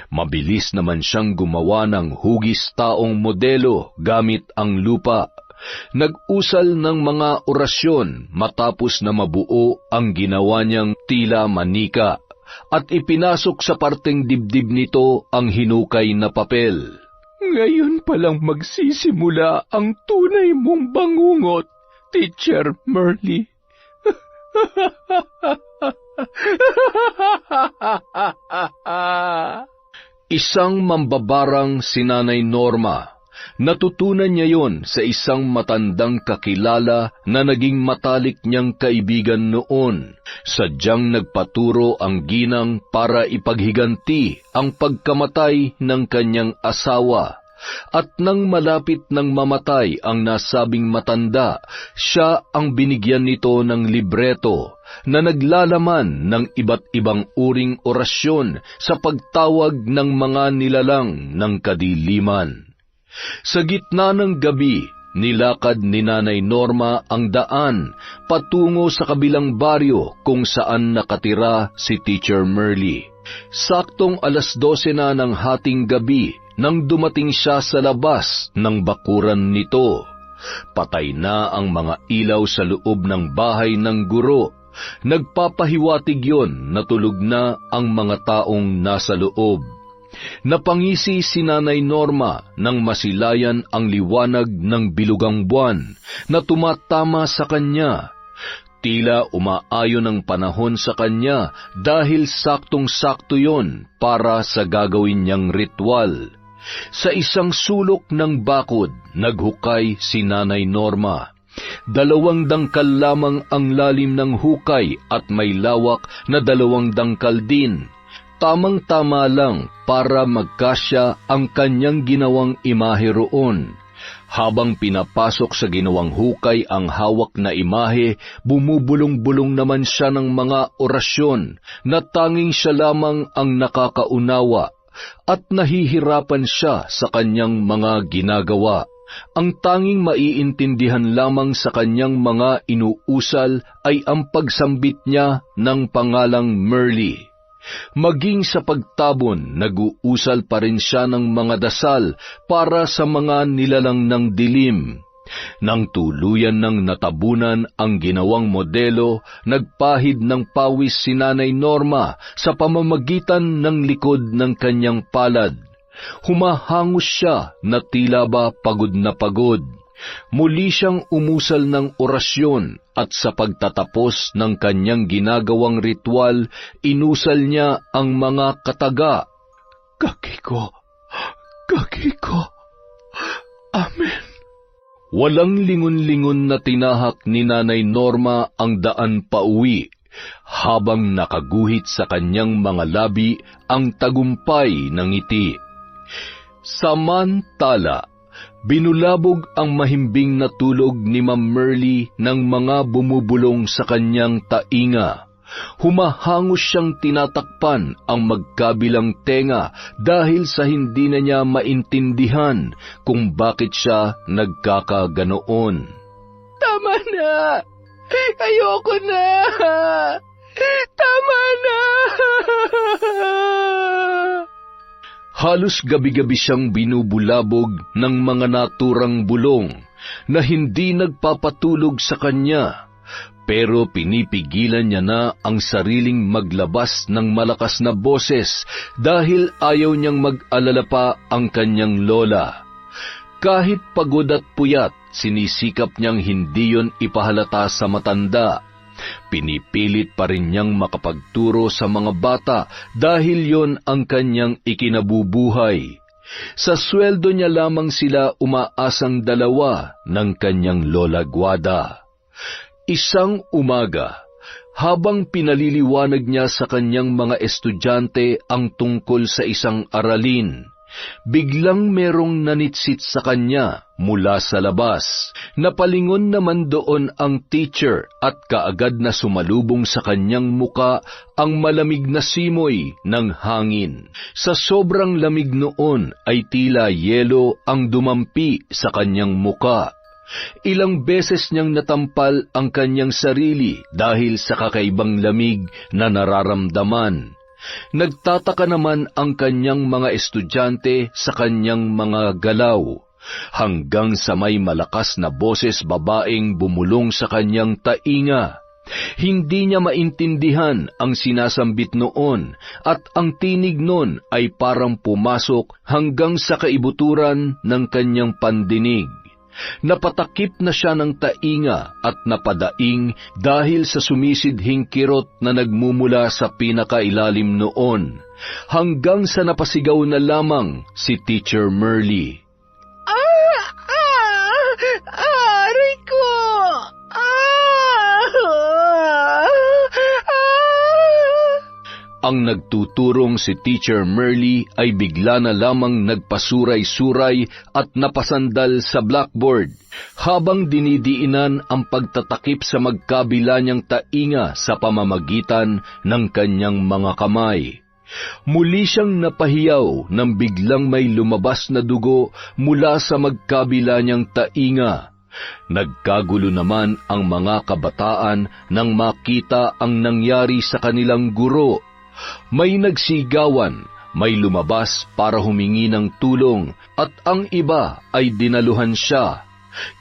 Mabilis naman siyang gumawa ng hugis taong modelo gamit ang lupa. Nag-usal ng mga orasyon matapos na mabuo ang ginawa niyang tila manika at ipinasok sa parteng dibdib nito ang hinukay na papel. Ngayon palang magsisimula ang tunay mong bangungot, Teacher Merly. Isang mambabarang si Nanay Norma. Natutunan niya yon sa isang matandang kakilala na naging matalik niyang kaibigan noon. Sadyang nagpaturo ang ginang para ipaghiganti ang pagkamatay ng kanyang asawa. At nang malapit ng mamatay ang nasabing matanda, siya ang binigyan nito ng libreto na naglalaman ng iba't ibang uring orasyon sa pagtawag ng mga nilalang ng kadiliman. Sa gitna ng gabi, nilakad ni Nanay Norma ang daan patungo sa kabilang baryo kung saan nakatira si Teacher Merly. Saktong 12:00 na ng hating gabi nang dumating siya sa labas ng bakuran nito. Patay na ang mga ilaw sa loob ng bahay ng guro Nagpapahiwatig yon na tulog na ang mga taong nasa loob. Napangisi si Nanay Norma nang masilayan ang liwanag ng bilugang buwan na tumatama sa kanya. Tila umaayon ang panahon sa kanya dahil saktong-sakto yon para sa gagawin niyang ritual. Sa isang sulok ng bakod, naghukay si Nanay Norma. 2 dangkal lamang ang lalim ng hukay at may lawak na 2 dangkal din. Tamang-tama lang para magkasya ang kanyang ginawang imahe roon. Habang pinapasok sa ginawang hukay ang hawak na imahe, bumubulong-bulong naman siya ng mga orasyon na tanging siya lamang ang nakakaunawa at nahihirapan siya sa kanyang mga ginagawa. Ang tanging maiintindihan lamang sa kanyang mga inuusal ay ang pagsambit niya ng pangalang Merly. Maging sa pagtabon, nag-uusal pa rin siya ng mga dasal para sa mga nilalang ng dilim. Nang tuluyan ng natabunan ang ginawang modelo, nagpahid ng pawis si Nanay Norma sa pamamagitan ng likod ng kanyang palad. Humahangos siya na tila ba pagod na pagod. Muli siyang umusal ng orasyon at sa pagtatapos ng kanyang ginagawang ritual, inusal niya ang mga kataga. Kakiko, Kakiko, Amen. Walang lingon-lingon na tinahak ni Nanay Norma ang daan pauwi, habang nakaguhit sa kanyang mga labi ang tagumpay ng ngiti. Samantala, binulabog ang mahimbing na tulog ni Ma'am Merly ng mga bumubulong sa kanyang tainga. Humahangos siyang tinatakpan ang magkabilang tenga dahil sa hindi na niya maintindihan kung bakit siya nagkakaganoon. Tama na! Ayoko na! Tama na! Halos gabi-gabi siyang binubulabog ng mga naturang bulong na hindi nagpapatulog sa kanya, pero pinipigilan niya na ang sariling maglabas ng malakas na boses dahil ayaw niyang mag-alala pa ang kanyang lola. Kahit pagod at puyat, sinisikap niyang hindi yon ipahalata sa matanda. Pinipilit pa rin niyang makapagturo sa mga bata dahil yon ang kanyang ikinabubuhay. Sa sweldo niya lamang sila umaasang 2 ng kanyang Lola Guada. Isang umaga, habang pinaliliwanag niya sa kanyang mga estudyante ang tungkol sa isang aralin, biglang merong nanitsit sa kanya mula sa labas. Napalingon naman doon ang teacher at kaagad na sumalubong sa kanyang muka ang malamig na simoy ng hangin. Sa sobrang lamig noon ay tila yelo ang dumampi sa kanyang muka. Ilang beses niyang natampal ang kanyang sarili dahil sa kakaibang lamig na nararamdaman. Nagtataka naman ang kanyang mga estudyante sa kanyang mga galaw, hanggang sa may malakas na boses babaeng bumulong sa kanyang tainga. Hindi niya maintindihan ang sinasambit noon at ang tinig noon ay parang pumasok hanggang sa kaibuturan ng kanyang pandinig. Napatakip na siya ng tainga at napadaing dahil sa sumisidhing kirot na nagmumula sa pinakailalim noon, hanggang sa napasigaw na lamang si Teacher Merly. Aray ko! Ang nagtuturong si Teacher Merly ay bigla na lamang nagpasuray-suray at napasandal sa blackboard habang dinidiinan ang pagtatakip sa magkabila niyang tainga sa pamamagitan ng kanyang mga kamay. Muli siyang napahiyaw nang biglang may lumabas na dugo mula sa magkabila niyang tainga. Nagkagulo naman ang mga kabataan nang makita ang nangyari sa kanilang guro. May nagsigawan, may lumabas para humingi ng tulong, at ang iba ay dinaluhan siya.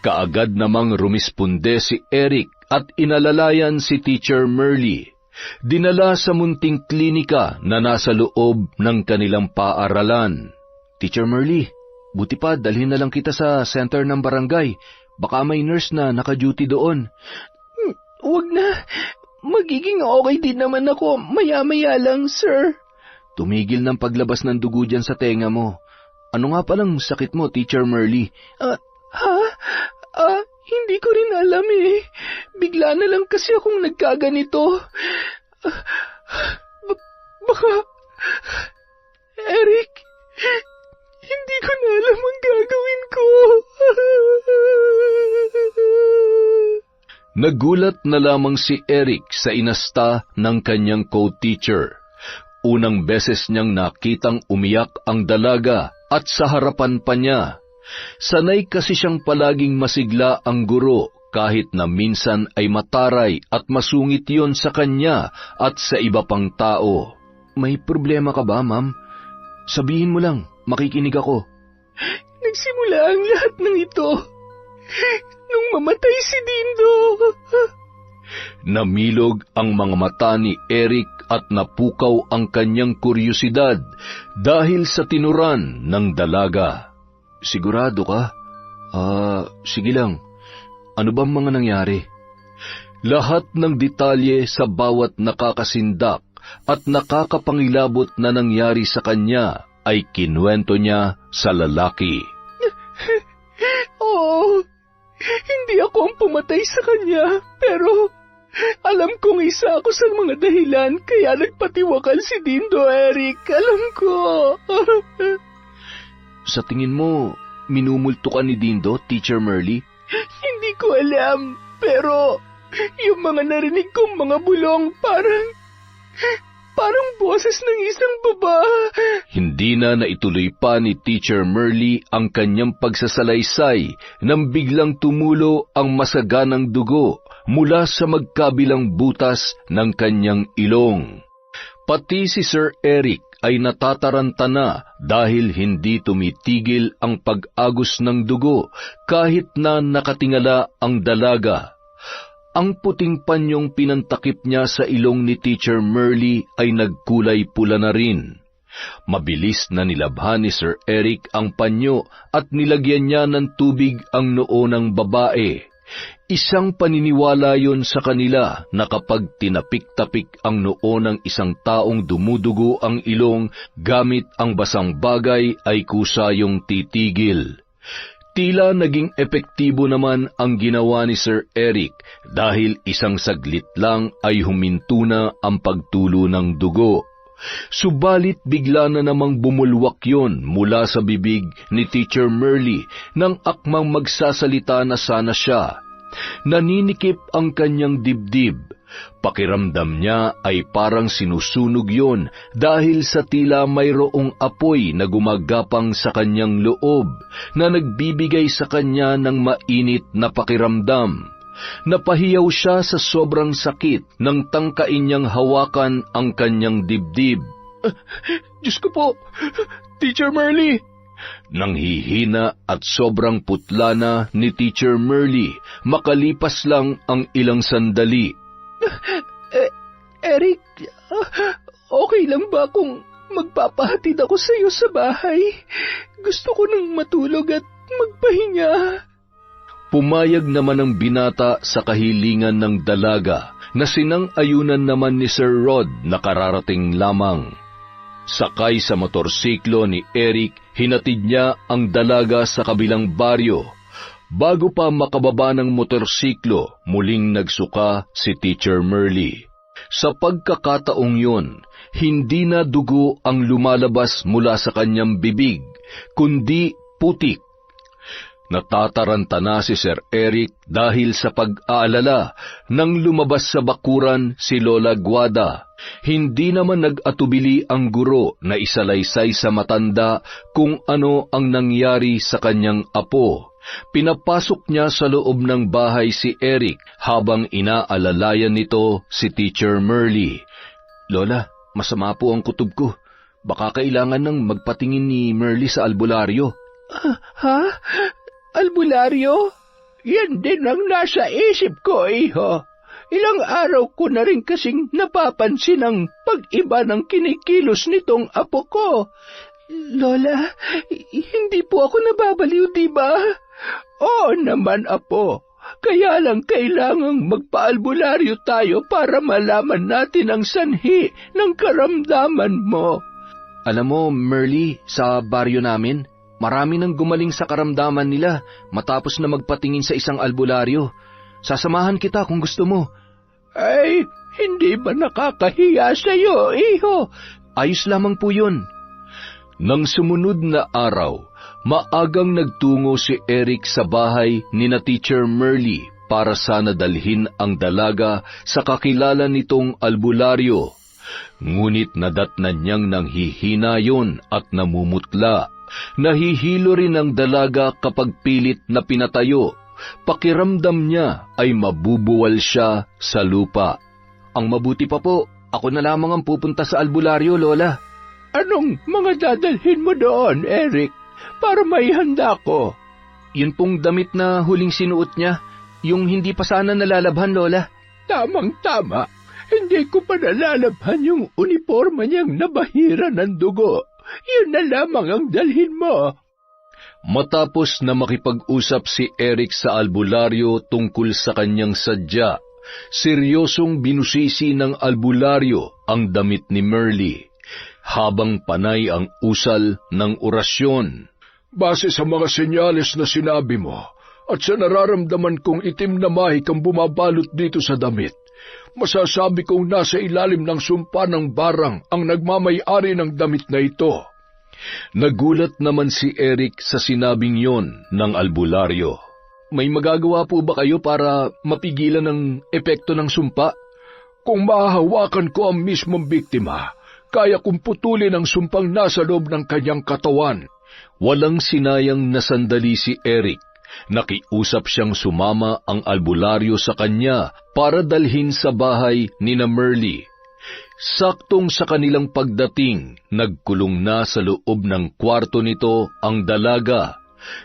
Kaagad namang rumisponde si Eric at inalalayan si Teacher Merly. Dinala sa munting klinika na nasa loob ng kanilang paaralan. Teacher Merly, buti pa dalhin na lang kita sa center ng barangay. Baka may nurse na naka-duty doon. Huwag na. Magiging okay din naman ako. Maya-maya lang, sir. Tumigil ng paglabas ng dugo dyan sa tenga mo. Ano nga palang sakit mo, Teacher Merly? Hindi ko rin alam eh. Bigla na lang kasi akong nagkaganito. Baka... Eric, hindi ko na alam ang gagawin ko. Nagulat na lamang si Eric sa inasta ng kanyang co-teacher. Unang beses niyang nakitang umiyak ang dalaga at sa harapan pa niya. Sanay kasi siyang palaging masigla ang guro kahit na minsan ay mataray at masungit yon sa kanya at sa iba pang tao. May problema ka ba, ma'am? Sabihin mo lang, makikinig ako. Nagsimula ang lahat ng ito nung mamatay si Dindo. Namilog ang mga mata ni Eric at napukaw ang kanyang kuryosidad dahil sa tinuran ng dalaga. Sigurado ka? Sige lang. Ano bang mga nangyari? Lahat ng detalye sa bawat nakakasindak at nakakapangilabot na nangyari sa kanya ay kinuwento niya sa lalaki. Oo, hindi ako ang pumatay sa kanya, pero alam kong isa ako sa mga dahilan kaya nagpatiwakal si Dindo, Eric. Alam ko. Sa tingin mo, minumulto ka ni Dindo, Teacher Merly? Hindi ko alam, pero yung mga narinig kong mga bulong parang boses ng isang babae. Hindi na naituloy pa ni Teacher Merly ang kanyang pagsasalaysay nang biglang tumulo ang masaganang dugo mula sa magkabilang butas ng kanyang ilong. Pati si Sir Eric ay natataranta na dahil hindi tumitigil ang pag-agos ng dugo kahit na nakatingala ang dalaga. Ang puting panyong pinantakip niya sa ilong ni Teacher Merly ay nagkulay pula na rin. Mabilis na nilabhan ni Sir Eric ang panyo at nilagyan niya ng tubig ang noo ng babae. Isang paniniwala yon sa kanila na kapag tinapik-tapik ang noo ng isang taong dumudugo ang ilong gamit ang basang bagay ay kusayong titigil. Tila naging epektibo naman ang ginawa ni Sir Eric dahil isang saglit lang ay huminto na ang pagtulo ng dugo. Subalit bigla na namang bumulwak yon mula sa bibig ni Teacher Merly nang akmang magsasalita na sana siya. Naninikip ang kanyang dibdib. Pakiramdam niya ay parang sinusunog yon dahil sa tila mayroong apoy na gumagapang sa kanyang loob na nagbibigay sa kanya ng mainit na pakiramdam. Napahiyaw siya sa sobrang sakit nang tangkain niyang hawakan ang kanyang dibdib. Diyos ko po, Teacher Merly! Nanghihina at sobrang putla na ni Teacher Merly makalipas lang ang ilang sandali. Eric, okay lang ba kung magpapahatid ako sa iyo sa bahay? Gusto ko nang matulog at magpahinga. Pumayag naman ang binata sa kahilingan ng dalaga na sinang-ayunan naman ni Sir Rod na kararating lamang. Sakay sa motorsiklo ni Eric, hinatid niya ang dalaga sa kabilang baryo. Bago pa makababa ng motorsiklo, muling nagsuka si Teacher Merly. Sa pagkakataong yun, hindi na dugo ang lumalabas mula sa kanyang bibig, kundi putik. Natataranta na si Sir Eric dahil sa pag-aalala nang lumabas sa bakuran si Lola Guada. Hindi naman nag-atubili ang guro na isalaysay sa matanda kung ano ang nangyari sa kanyang apo. Pinapasok niya sa loob ng bahay si Eric habang inaalalayan nito si Teacher Merly. Lola, masama po ang kutob ko. Baka kailangan nang magpatingin ni Merly sa albularyo. Ha? Albularyo? Yan din ang nasa isip ko, iho. Ilang araw ko na rin kasing napapansin ang pag-iba ng kinikilos nitong apo ko. Lola, hindi po ako nababaliw, di ba? Oo naman, apo. Kaya lang kailangang magpaalbularyo tayo para malaman natin ang sanhi ng karamdaman mo. Alam mo, Merly, sa baryo namin, marami nang gumaling sa karamdaman nila matapos na magpatingin sa isang albularyo. Sasamahan kita kung gusto mo. Ay, hindi ba nakakahiya sa'yo, iho? Ayos lamang po yun. Nang sumunod na araw, maagang nagtungo si Eric sa bahay ni na Teacher Merly para sana dalhin ang dalaga sa kakilala nitong albularyo. Ngunit nadatnan niyang nanghihina yon at namumutla. Nahihilo rin ang dalaga kapag pilit na pinatayo. Pakiramdam niya ay mabubuwal siya sa lupa. Ang mabuti pa po, ako na lamang ang pupunta sa albularyo, Lola. Anong mga dadalhin mo doon, Eric, para maihanda ko? Yun pong damit na huling sinuot niya, yung hindi pa sana nalalabhan, Lola. Tamang-tama, hindi ko pa nalalabhan yung uniforma niyang nabahira ng dugo. Yun na lamang ang dalhin mo. Matapos na makipag-usap si Eric sa albularyo tungkol sa kanyang sadya, seryosong binusisi ng albularyo ang damit ni Merly, habang panay ang usal ng orasyon. Base sa mga senyales na sinabi mo, at sa nararamdaman kong itim na mahik ang bumabalot dito sa damit, masasabi kong nasa ilalim ng sumpa ng barang ang nagmamay-ari ng damit na ito. Nagulat naman si Eric sa sinabing yon ng albularyo. May magagawa po ba kayo para mapigilan ang epekto ng sumpa? Kung mahahawakan ko ang mismong biktima, kaya kong putulin ang sumpang nasa loob ng kanyang katawan. Walang sinayang na sandali si Eric. Nakiusap siyang sumama ang albularyo sa kanya para dalhin sa bahay ni na Merly. Saktong sa kanilang pagdating, nagkulong na sa loob ng kwarto nito ang dalaga.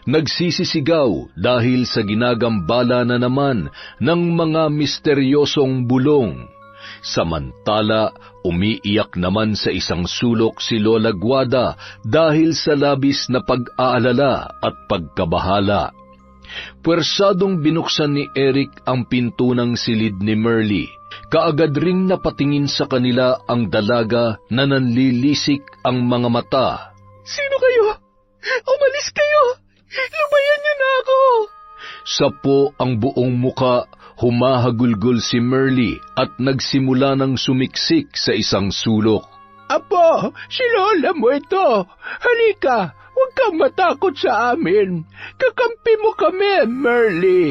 Nagsisisigaw dahil sa ginagambala na naman ng mga misteryosong bulong. Samantala, umiiyak naman sa isang sulok si Lola Guada dahil sa labis na pag-aalala at pagkabahala. Puwersadong binuksan ni Eric ang pinto ng silid ni Merly. Kaagad ring napatingin sa kanila ang dalaga na nanlilisik ang mga mata. Sino kayo? Umalis kayo! Lumayan niyo na ako! Sapo ang buong muka, humahagulgol si Merly at nagsimula ng sumiksik sa isang sulok. Apo, si Lola mo ito. Halika, huwag kang matakot sa amin. Kakampi mo kami, Merly.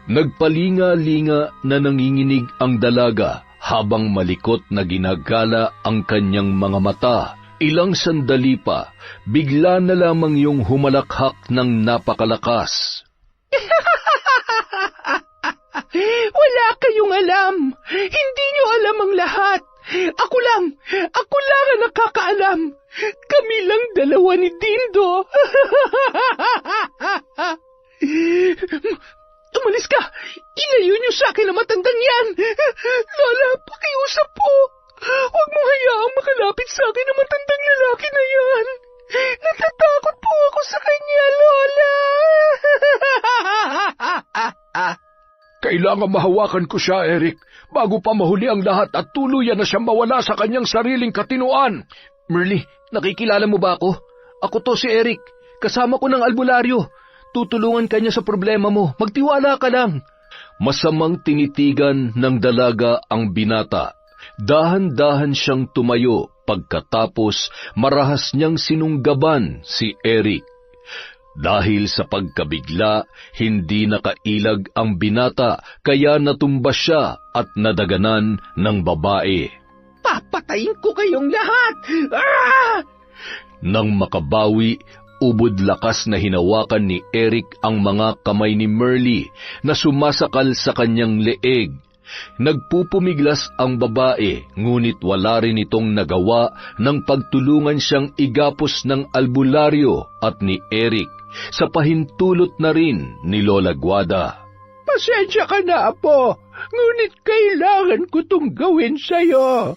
Nagpalinga-linga na nanginginig ang dalaga habang malikot na ginagala ang kanyang mga mata. Ilang sandali pa, bigla na lamang yung humalakhak ng napakalakas. Wala kayong alam. Hindi niyo alam ang lahat. Ako lang ang nakakaalam. Kami lang dalawa ni Dindo. Umalis ka! Ilayo niyo sa akin ang matandang yan! Lola, pakiusap po! Huwag mo hayaang makalapit sa akin ang matandang lalaki na yan! Natatakot po ako sa kanya, Lola! Kailangan mahawakan ko siya, Eric, bago pa mahuli ang lahat at tuluyan na siyang mawala sa kanyang sariling katinuan. Merly, nakikilala mo ba ako? Ako to si Eric, kasama ko ng albularyo. Tutulungan ka niya sa problema mo. Magtiwala ka lang. Masamang tinitigan ng dalaga ang binata. Dahan-dahan siyang tumayo pagkatapos marahas niyang sinunggaban si Eric. Dahil sa pagkabigla, hindi nakailag ang binata kaya natumba siya at nadaganan ng babae. Papatayin ko kayong lahat! Ah! Nang makabawi, ubod lakas na hinawakan ni Eric ang mga kamay ni Merly na sumasakal sa kanyang leeg. Nagpupumiglas ang babae, ngunit wala rin itong nagawa nang pagtulungan siyang igapos ng albularyo at ni Eric. sa pahintulot na rin ni Lola Guada. Pasensya ka na, Apo. Ngunit kailangan ko itong gawin sa'yo.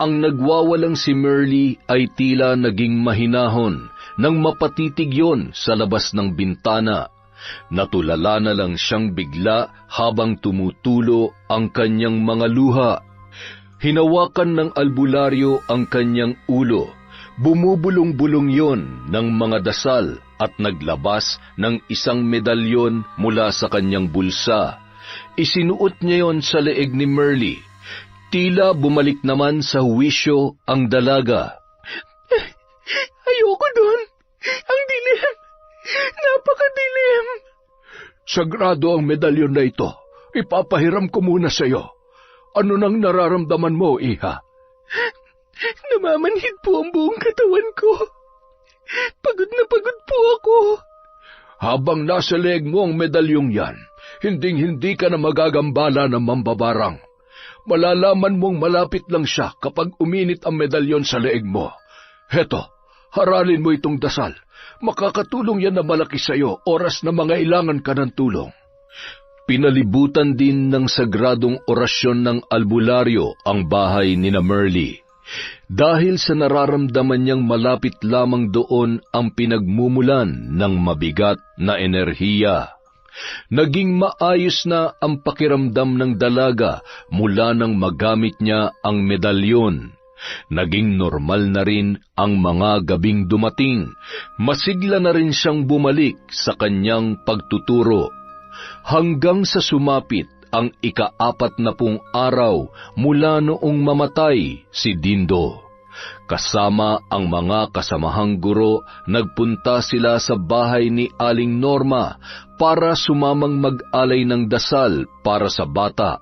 Ang nagwawalang si Merly ay tila naging mahinahon nang mapatitig yon sa labas ng bintana. Natulala na lang siyang bigla habang tumutulo ang kanyang mga luha. Hinawakan ng albularyo ang kanyang ulo. Bumubulong-bulong yon ng mga dasal at naglabas ng isang medalyon mula sa kanyang bulsa. Isinuot niya yon sa leeg ni Merly. Tila bumalik naman sa huwisyo ang dalaga. Ayoko dun. Ang dilim. Napakadilim. Sagrado ang medalyon na ito. Ipapahiram ko muna sa'yo. Ano nang nararamdaman mo, Iha? Namamanhid po ang buong katawan ko. Pagod na pagod po ako. Habang nasa leeg mo ang medalyong yan, hinding-hindi ka na magagambala ng mambabarang. Malalaman mong malapit lang siya kapag uminit ang medalyon sa leeg mo. Heto, haralin mo itong dasal. Makakatulong yan na malaki sa iyo oras na mangailangan ka ng tulong. Pinalibutan din ng sagradong orasyon ng albularyo ang bahay ni Merly. Dahil sa nararamdaman niyang malapit lamang doon ang pinagmumulan ng mabigat na enerhiya. Naging maayos na ang pakiramdam ng dalaga mula nang magamit niya ang medalyon. Naging normal na rin ang mga gabing dumating. Masigla na rin siyang bumalik sa kanyang pagtuturo. Hanggang sa sumapit ang ika-40 araw mula noong mamatay si Dindo. Kasama ang mga kasamahang guro, nagpunta sila sa bahay ni Aling Norma para sumamang mag-alay ng dasal para sa bata.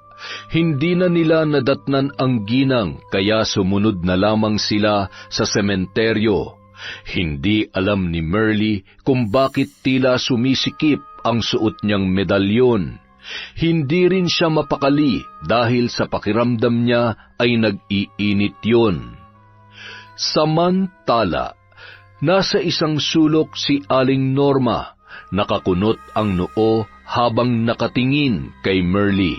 Hindi na nila nadatnan ang ginang kaya sumunod na lamang sila sa sementeryo. Hindi alam ni Merly kung bakit tila sumisikip ang suot niyang medalyon. Hindi rin siya mapakali dahil sa pakiramdam niya ay nag-iinit yon. Samantala, nasa isang sulok si Aling Norma, nakakunot ang noo habang nakatingin kay Merly.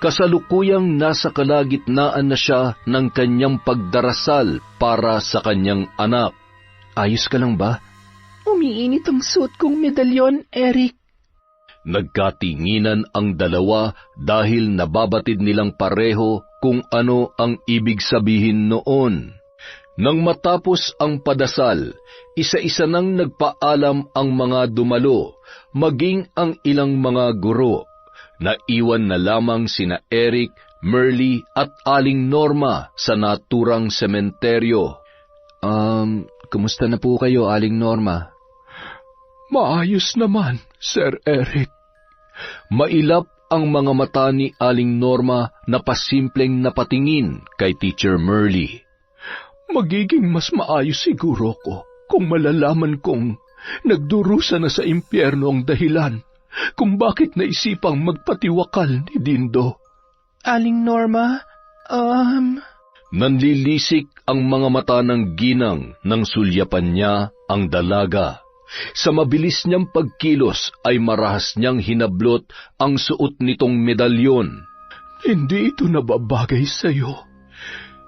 Kasalukuyang nasa kalagitnaan na siya ng kanyang pagdarasal para sa kanyang anak. Ayos ka lang ba? Umiinit ang suot kong medalyon, Eric. Nagkatinginan ang dalawa dahil nababatid nilang pareho kung ano ang ibig sabihin noon. Nang matapos ang padasal, isa-isa nang nagpaalam ang mga dumalo, maging ang ilang mga guro. Naiwan na lamang sina Eric, Merly at Aling Norma sa naturang sementeryo. Kumusta na po kayo, Aling Norma? Maayos naman, Sir Eric. Mailap ang mga mata ni Aling Norma na pasimpleng napatingin kay Teacher Merly. Magiging mas maayos siguro ko kung malalaman kong nagdurusa na sa impyerno ang dahilan kung bakit naisipang magpatiwakal ni Dindo. Aling Norma, Nanlilisik ang mga mata ng ginang nang sulyapan niya ang dalaga. Sa mabilis niyang pagkilos ay marahas niyang hinablot ang suot nitong medalyon. Hindi ito nababagay sa'yo.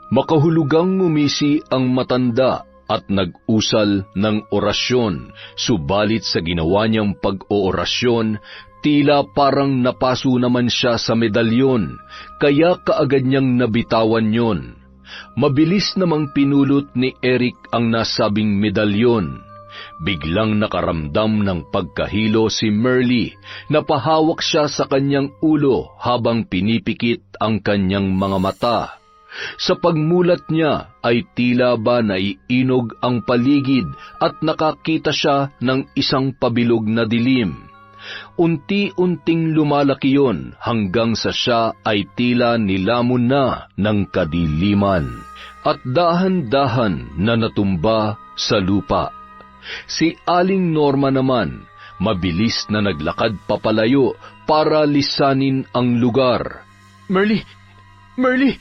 Makahulugang ngumisi ang matanda at nag-usal ng orasyon, subalit sa ginawa niyang pag-oorasyon, tila parang napaso naman siya sa medalyon, kaya kaagad niyang nabitawan yon. Mabilis namang pinulot ni Eric ang nasabing medalyon. Biglang nakaramdam ng pagkahilo si Merly, napahawak siya sa kanyang ulo habang pinipikit ang kanyang mga mata. Sa pagmulat niya ay tila ba naiinog ang paligid at nakakita siya ng isang pabilog na dilim. Unti-unting lumalaki yon hanggang sa siya ay tila nilamon na ng kadiliman at dahan-dahan na natumba sa lupa. Si Aling Norma naman, mabilis na naglakad papalayo para lisanin ang lugar. Merly!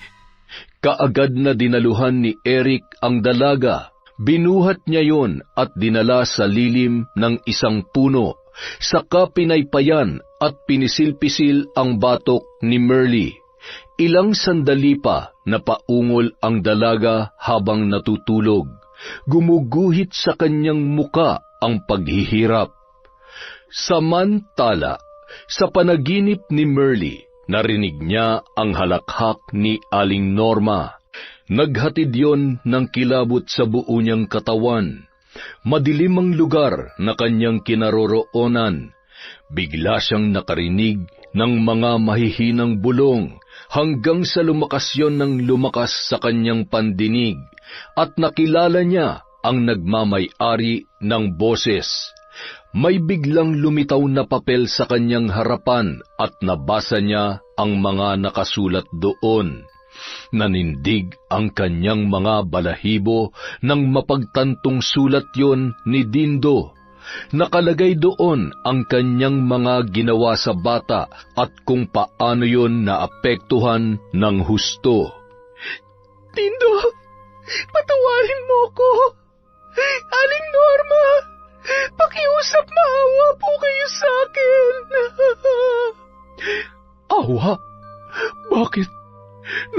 Kaagad na dinaluhan ni Eric ang dalaga. Binuhat niya yon at dinala sa lilim ng isang puno, saka pinaypayan at pinisil-pisil ang batok ni Merle. Ilang sandali pa napaungol ang dalaga habang natutulog. Gumuguhit sa kanyang muka ang paghihirap. Samantala, sa panaginip ni Merle, narinig niya ang halakhak ni Aling Norma. Naghatid yon ng kilabot sa buo niyang katawan. Madilim ang lugar na kanyang kinaroroonan. Bigla siyang nakarinig ng mga mahihinang bulong hanggang sa lumakas yon ng lumakas sa kanyang pandinig at nakilala niya ang nagmamay-ari ng boses. May biglang lumitaw na papel sa kanyang harapan at nabasa niya ang mga nakasulat doon. Nanindig ang kanyang mga balahibo nang mapagtantong sulat yon ni Dindo. Nakalagay doon ang kanyang mga ginawa sa bata at kung paano yon naapektuhan ng husto. Dindo, patawarin mo ko. Aling Norma, pakiusap, maawa po kayo sa akin. Awa? Bakit?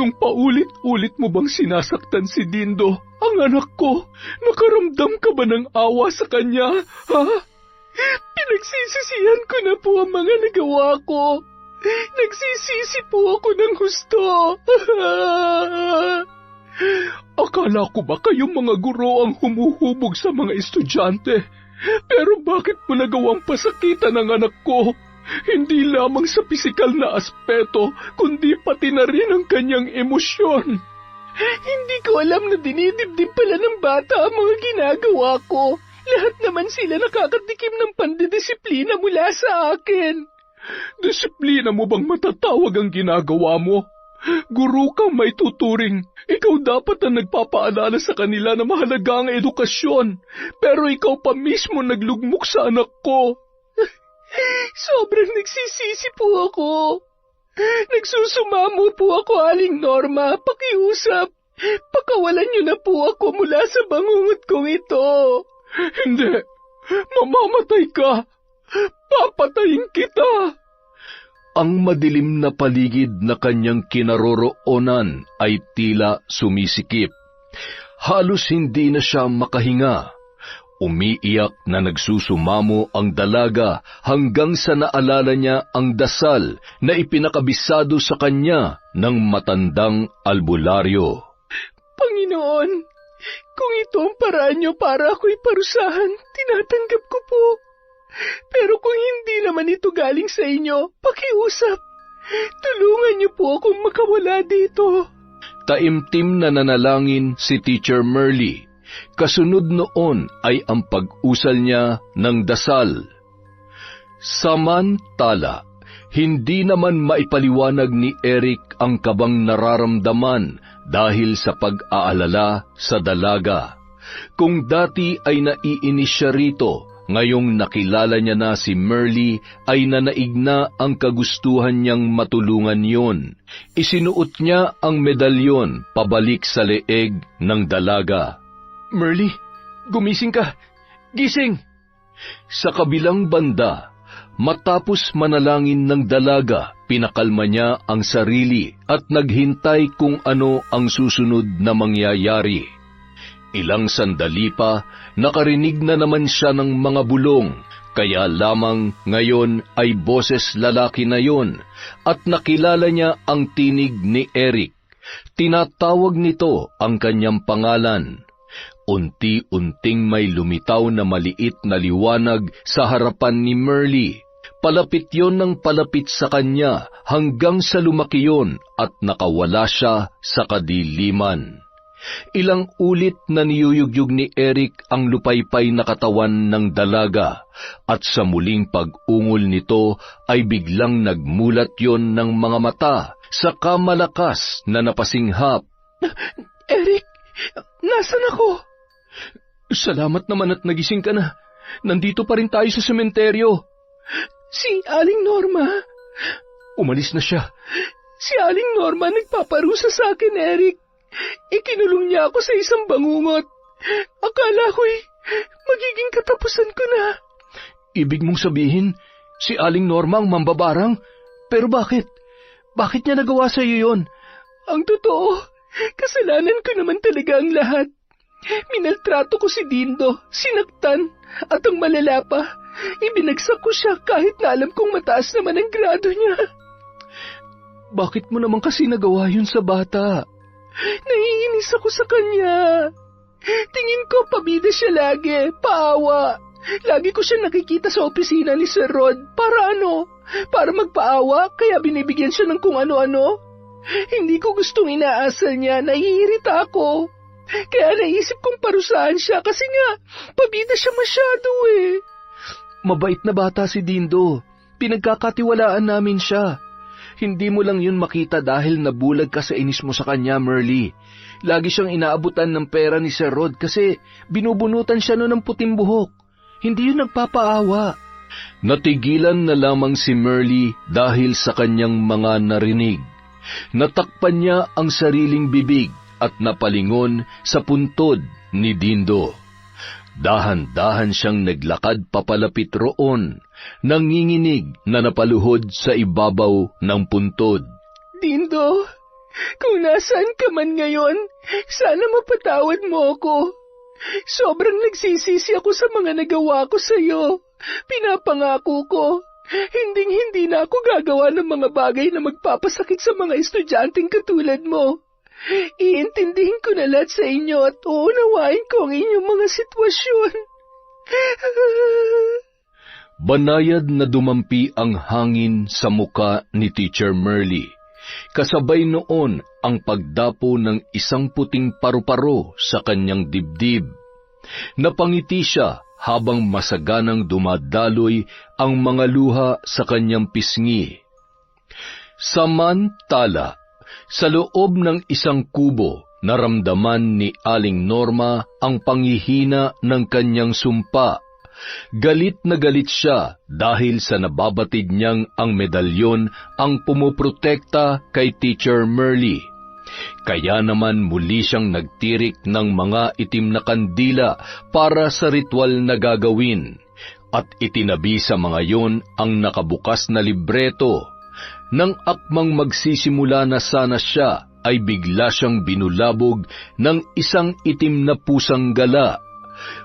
Nung paulit-ulit mo bang sinasaktan si Dindo, ang anak ko, nakaramdam ka ba ng awa sa kanya, ha? Pinagsisisihan ko na po ang mga nagawa ko. Nagsisisi po ako ng husto. Akala ko ba kayong mga guro ang humuhubog sa mga estudyante? Pero bakit mo nagawang pasakitan ang anak ko? Hindi lamang sa pisikal na aspeto, kundi pati na rin ang kanyang emosyon. Hindi ko alam na dinidibdib pala ng bata ang mga ginagawa ko. Lahat naman sila nakakatikim ng pandidisiplina mula sa akin. Disiplina mo bang matatawag ang ginagawa mo? Guro kang may tuturing. Ikaw dapat ang nagpapaalala sa kanila na mahalaga ang edukasyon. Pero ikaw pa mismo naglugmok sa anak ko. Sobrang nagsisisi po ako. Nagsusumamo po ako, Aling Norma. Pakiusap. Pakawalan niyo na po ako mula sa bangungot kong ito. Hindi. Mamamatay ka. Papatayin kita. Ang madilim na paligid na kanyang kinaroroonan ay tila sumisikip. Halos hindi na siya makahinga. Umiiyak na nagsusumamo ang dalaga hanggang sa naalala niya ang dasal na ipinakabisado sa kanya ng matandang albularyo. Panginoon, kung ito ang paraan niyo para ako'y parusahan, tinatanggap ko po. Pero kung hindi naman ito galing sa inyo, pakiusap. Tulungan niyo po akong makawala dito. Taimtim na nanalangin si Teacher Merle. Kasunod noon ay ang pag-usal niya ng dasal. Samantala, hindi naman maipaliwanag ni Eric ang kabang nararamdaman dahil sa pag-aalala sa dalaga. Kung dati ay naiinis siya rito, ngayong nakilala niya na si Merle ay nanaig na ang kagustuhan niyang matulungan yon. Isinuot niya ang medalyon pabalik sa leeg ng dalaga. Merle, gumising ka. Gising! Sa kabilang banda, matapos manalangin ng dalaga, pinakalma niya ang sarili at naghintay kung ano ang susunod na mangyayari. Ilang sandali pa, nakarinig na naman siya ng mga bulong, kaya lamang ngayon ay boses lalaki na yon at nakilala niya ang tinig ni Eric. Tinatawag nito ang kanyang pangalan. Unti-unting may lumitaw na maliit na liwanag sa harapan ni Merle. Palapit yon ng palapit sa kanya hanggang sa lumaki yon at nakawala siya sa kadiliman. Ilang ulit na niyuyugyug ni Eric ang lupaypay na katawan ng dalaga at sa muling pag-ungol nito ay biglang nagmulat yon ng mga mata sa kamalakas na napasinghap. Eric, nasan ako? Salamat naman at nagising ka na. Nandito pa rin tayo sa sementeryo. Si Aling Norma? Umalis na siya. Si Aling Norma nagpaparusa sa akin, Eric. Ikinulong niya ako sa isang bangungot. Akala ko'y magiging katapusan ko na. Ibig mong sabihin, si Aling Norma ang mambabarang? Pero bakit? Bakit niya nagawa sa iyo yun? Ang totoo, kasalanan ko naman talaga ang lahat. Minaltrato ko si Dindo, sinaktan, at ang malala pa, ibinagsak ko siya kahit na alam kong mataas naman ang grado niya. Bakit mo naman kasi nagawa yun sa bata? Naiinis ako sa kanya. Tingin ko pabida siya lagi, paawa. Lagi ko siya nakikita sa opisina ni Sir Rod. Para ano? Para magpaawa, kaya binibigyan siya ng kung ano-ano? Hindi ko gustong inaasal niya, naiirita ako. Kaya naisip kong parusahan siya kasi nga, pabida siya masyado eh. Mabait na bata si Dindo. Pinagkakatiwalaan namin siya. Hindi mo lang yun makita dahil nabulag ka sa inis mo sa kanya, Merly. Lagi siyang inaabutan ng pera ni Sir Rod kasi binubunutan siya noon ng puting buhok. Hindi yun nagpapaawa. Natigilan na lamang si Merly dahil sa kanyang mga narinig. Natakpan niya ang sariling bibig at napalingon sa puntod ni Dindo. Dahan-dahan siyang naglakad papalapit roon, nanginginig na napaluhod sa ibabaw ng puntod. Dindo, kung nasaan ka man ngayon, sana mapatawad mo ako. Sobrang nagsisisi ako sa mga nagawa ko sa iyo. Pinapangako ko, hinding-hindi na ako gagawa ng mga bagay na magpapasakit sa mga estudyanteng katulad mo. Iintindihin ko na lahat sa inyo at uunawain ko ang inyong mga sitwasyon. Banayad na dumampi ang hangin sa muka ni Teacher Merly. Kasabay noon ang pagdapo ng isang puting paru-paro sa kanyang dibdib. Napangiti siya habang masaganang dumadaloy ang mga luha sa kanyang pisngi. Samantala, sa loob ng isang kubo, naramdaman ni Aling Norma ang panghihina ng kanyang sumpa. Galit na galit siya dahil sa nababatid niyang ang medalyon ang pumuprotekta kay Teacher Merly. Kaya naman muli siyang nagtirik ng mga itim na kandila para sa ritual na gagawin at itinabi sa mga yon ang nakabukas na libreto. Nang akmang magsisimula na sana siya ay bigla siyang binulabog ng isang itim na pusang gala.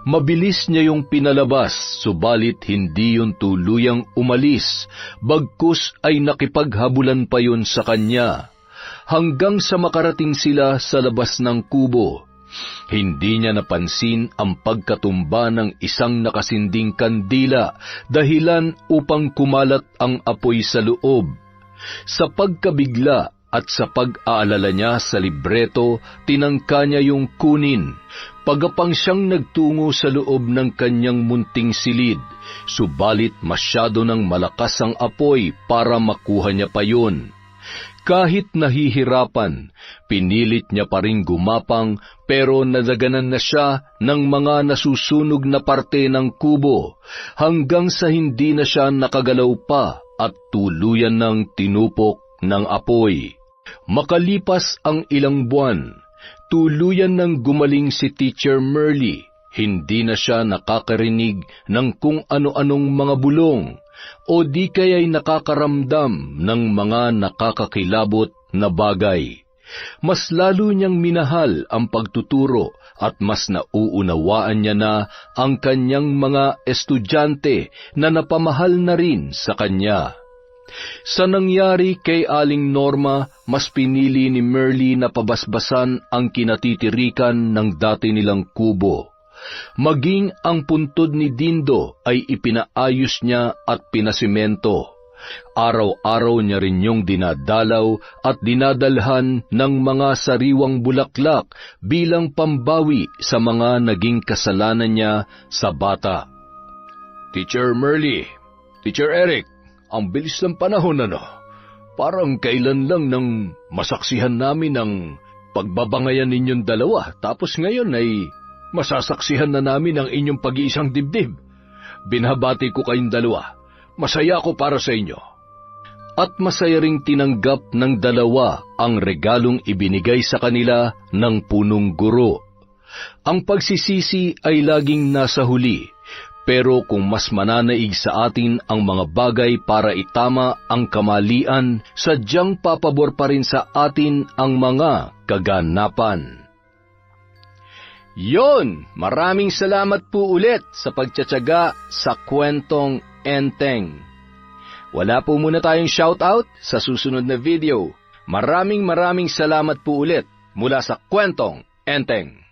Mabilis niya yung pinalabas, subalit hindi yun tuluyang umalis, bagkus ay nakipaghabulan pa yun sa kanya. Hanggang sa makarating sila sa labas ng kubo, hindi niya napansin ang pagkatumba ng isang nakasinding kandila, dahilan upang kumalat ang apoy sa loob. Sa pagkabigla at sa pag-aalala niya sa libreto, tinangka niya yung kunin. Pagapang siyang nagtungo sa loob ng kanyang munting silid, subalit masyado ng malakas ang apoy para makuha niya pa yun. Kahit nahihirapan, pinilit niya pa rin gumapang pero nadaganan na siya ng mga nasusunog na parte ng kubo hanggang sa hindi na siya nakagalaw pa at tuluyan ng tinupok ng apoy. Makalipas ang ilang buwan, tuluyan ng gumaling si Teacher Merly. Hindi na siya nakakarinig ng kung ano-anong mga bulong o di kaya'y nakakaramdam ng mga nakakakilabot na bagay. Mas lalo niyang minahal ang pagtuturo at mas nauunawaan niya na ang kanyang mga estudyante na napamahal na rin sa kanya. Sa nangyari kay Aling Norma, mas pinili ni Merly na pabasbasan ang kinatitirikan ng dati nilang kubo. Maging ang puntod ni Dindo ay ipinaayos niya at pinasimento. Araw-araw niya rin yung dinadalaw at dinadalhan ng mga sariwang bulaklak bilang pambawi sa mga naging kasalanan niya sa bata. Teacher Merly, Teacher Eric, ang bilis ng panahon Parang kailan lang nang masaksihan namin ang pagbabangayan ninyong dalawa, tapos ngayon ay masasaksihan na namin ang inyong pag-iisang dibdib. Binabati ko kayong dalawa. Masaya ako para sa inyo. At masaya ring tinanggap ng dalawa ang regalong ibinigay sa kanila ng punong guro. Ang pagsisisi ay laging nasa huli, pero kung mas mananaig sa atin ang mga bagay para itama ang kamalian, sadyang papabor pa rin sa atin ang mga kaganapan. Yon! Maraming salamat po ulit sa pagtsatsaga sa kwentong Enteng. Wala po muna tayong shoutout sa susunod na video. Maraming salamat po ulit mula sa kwentong Enteng.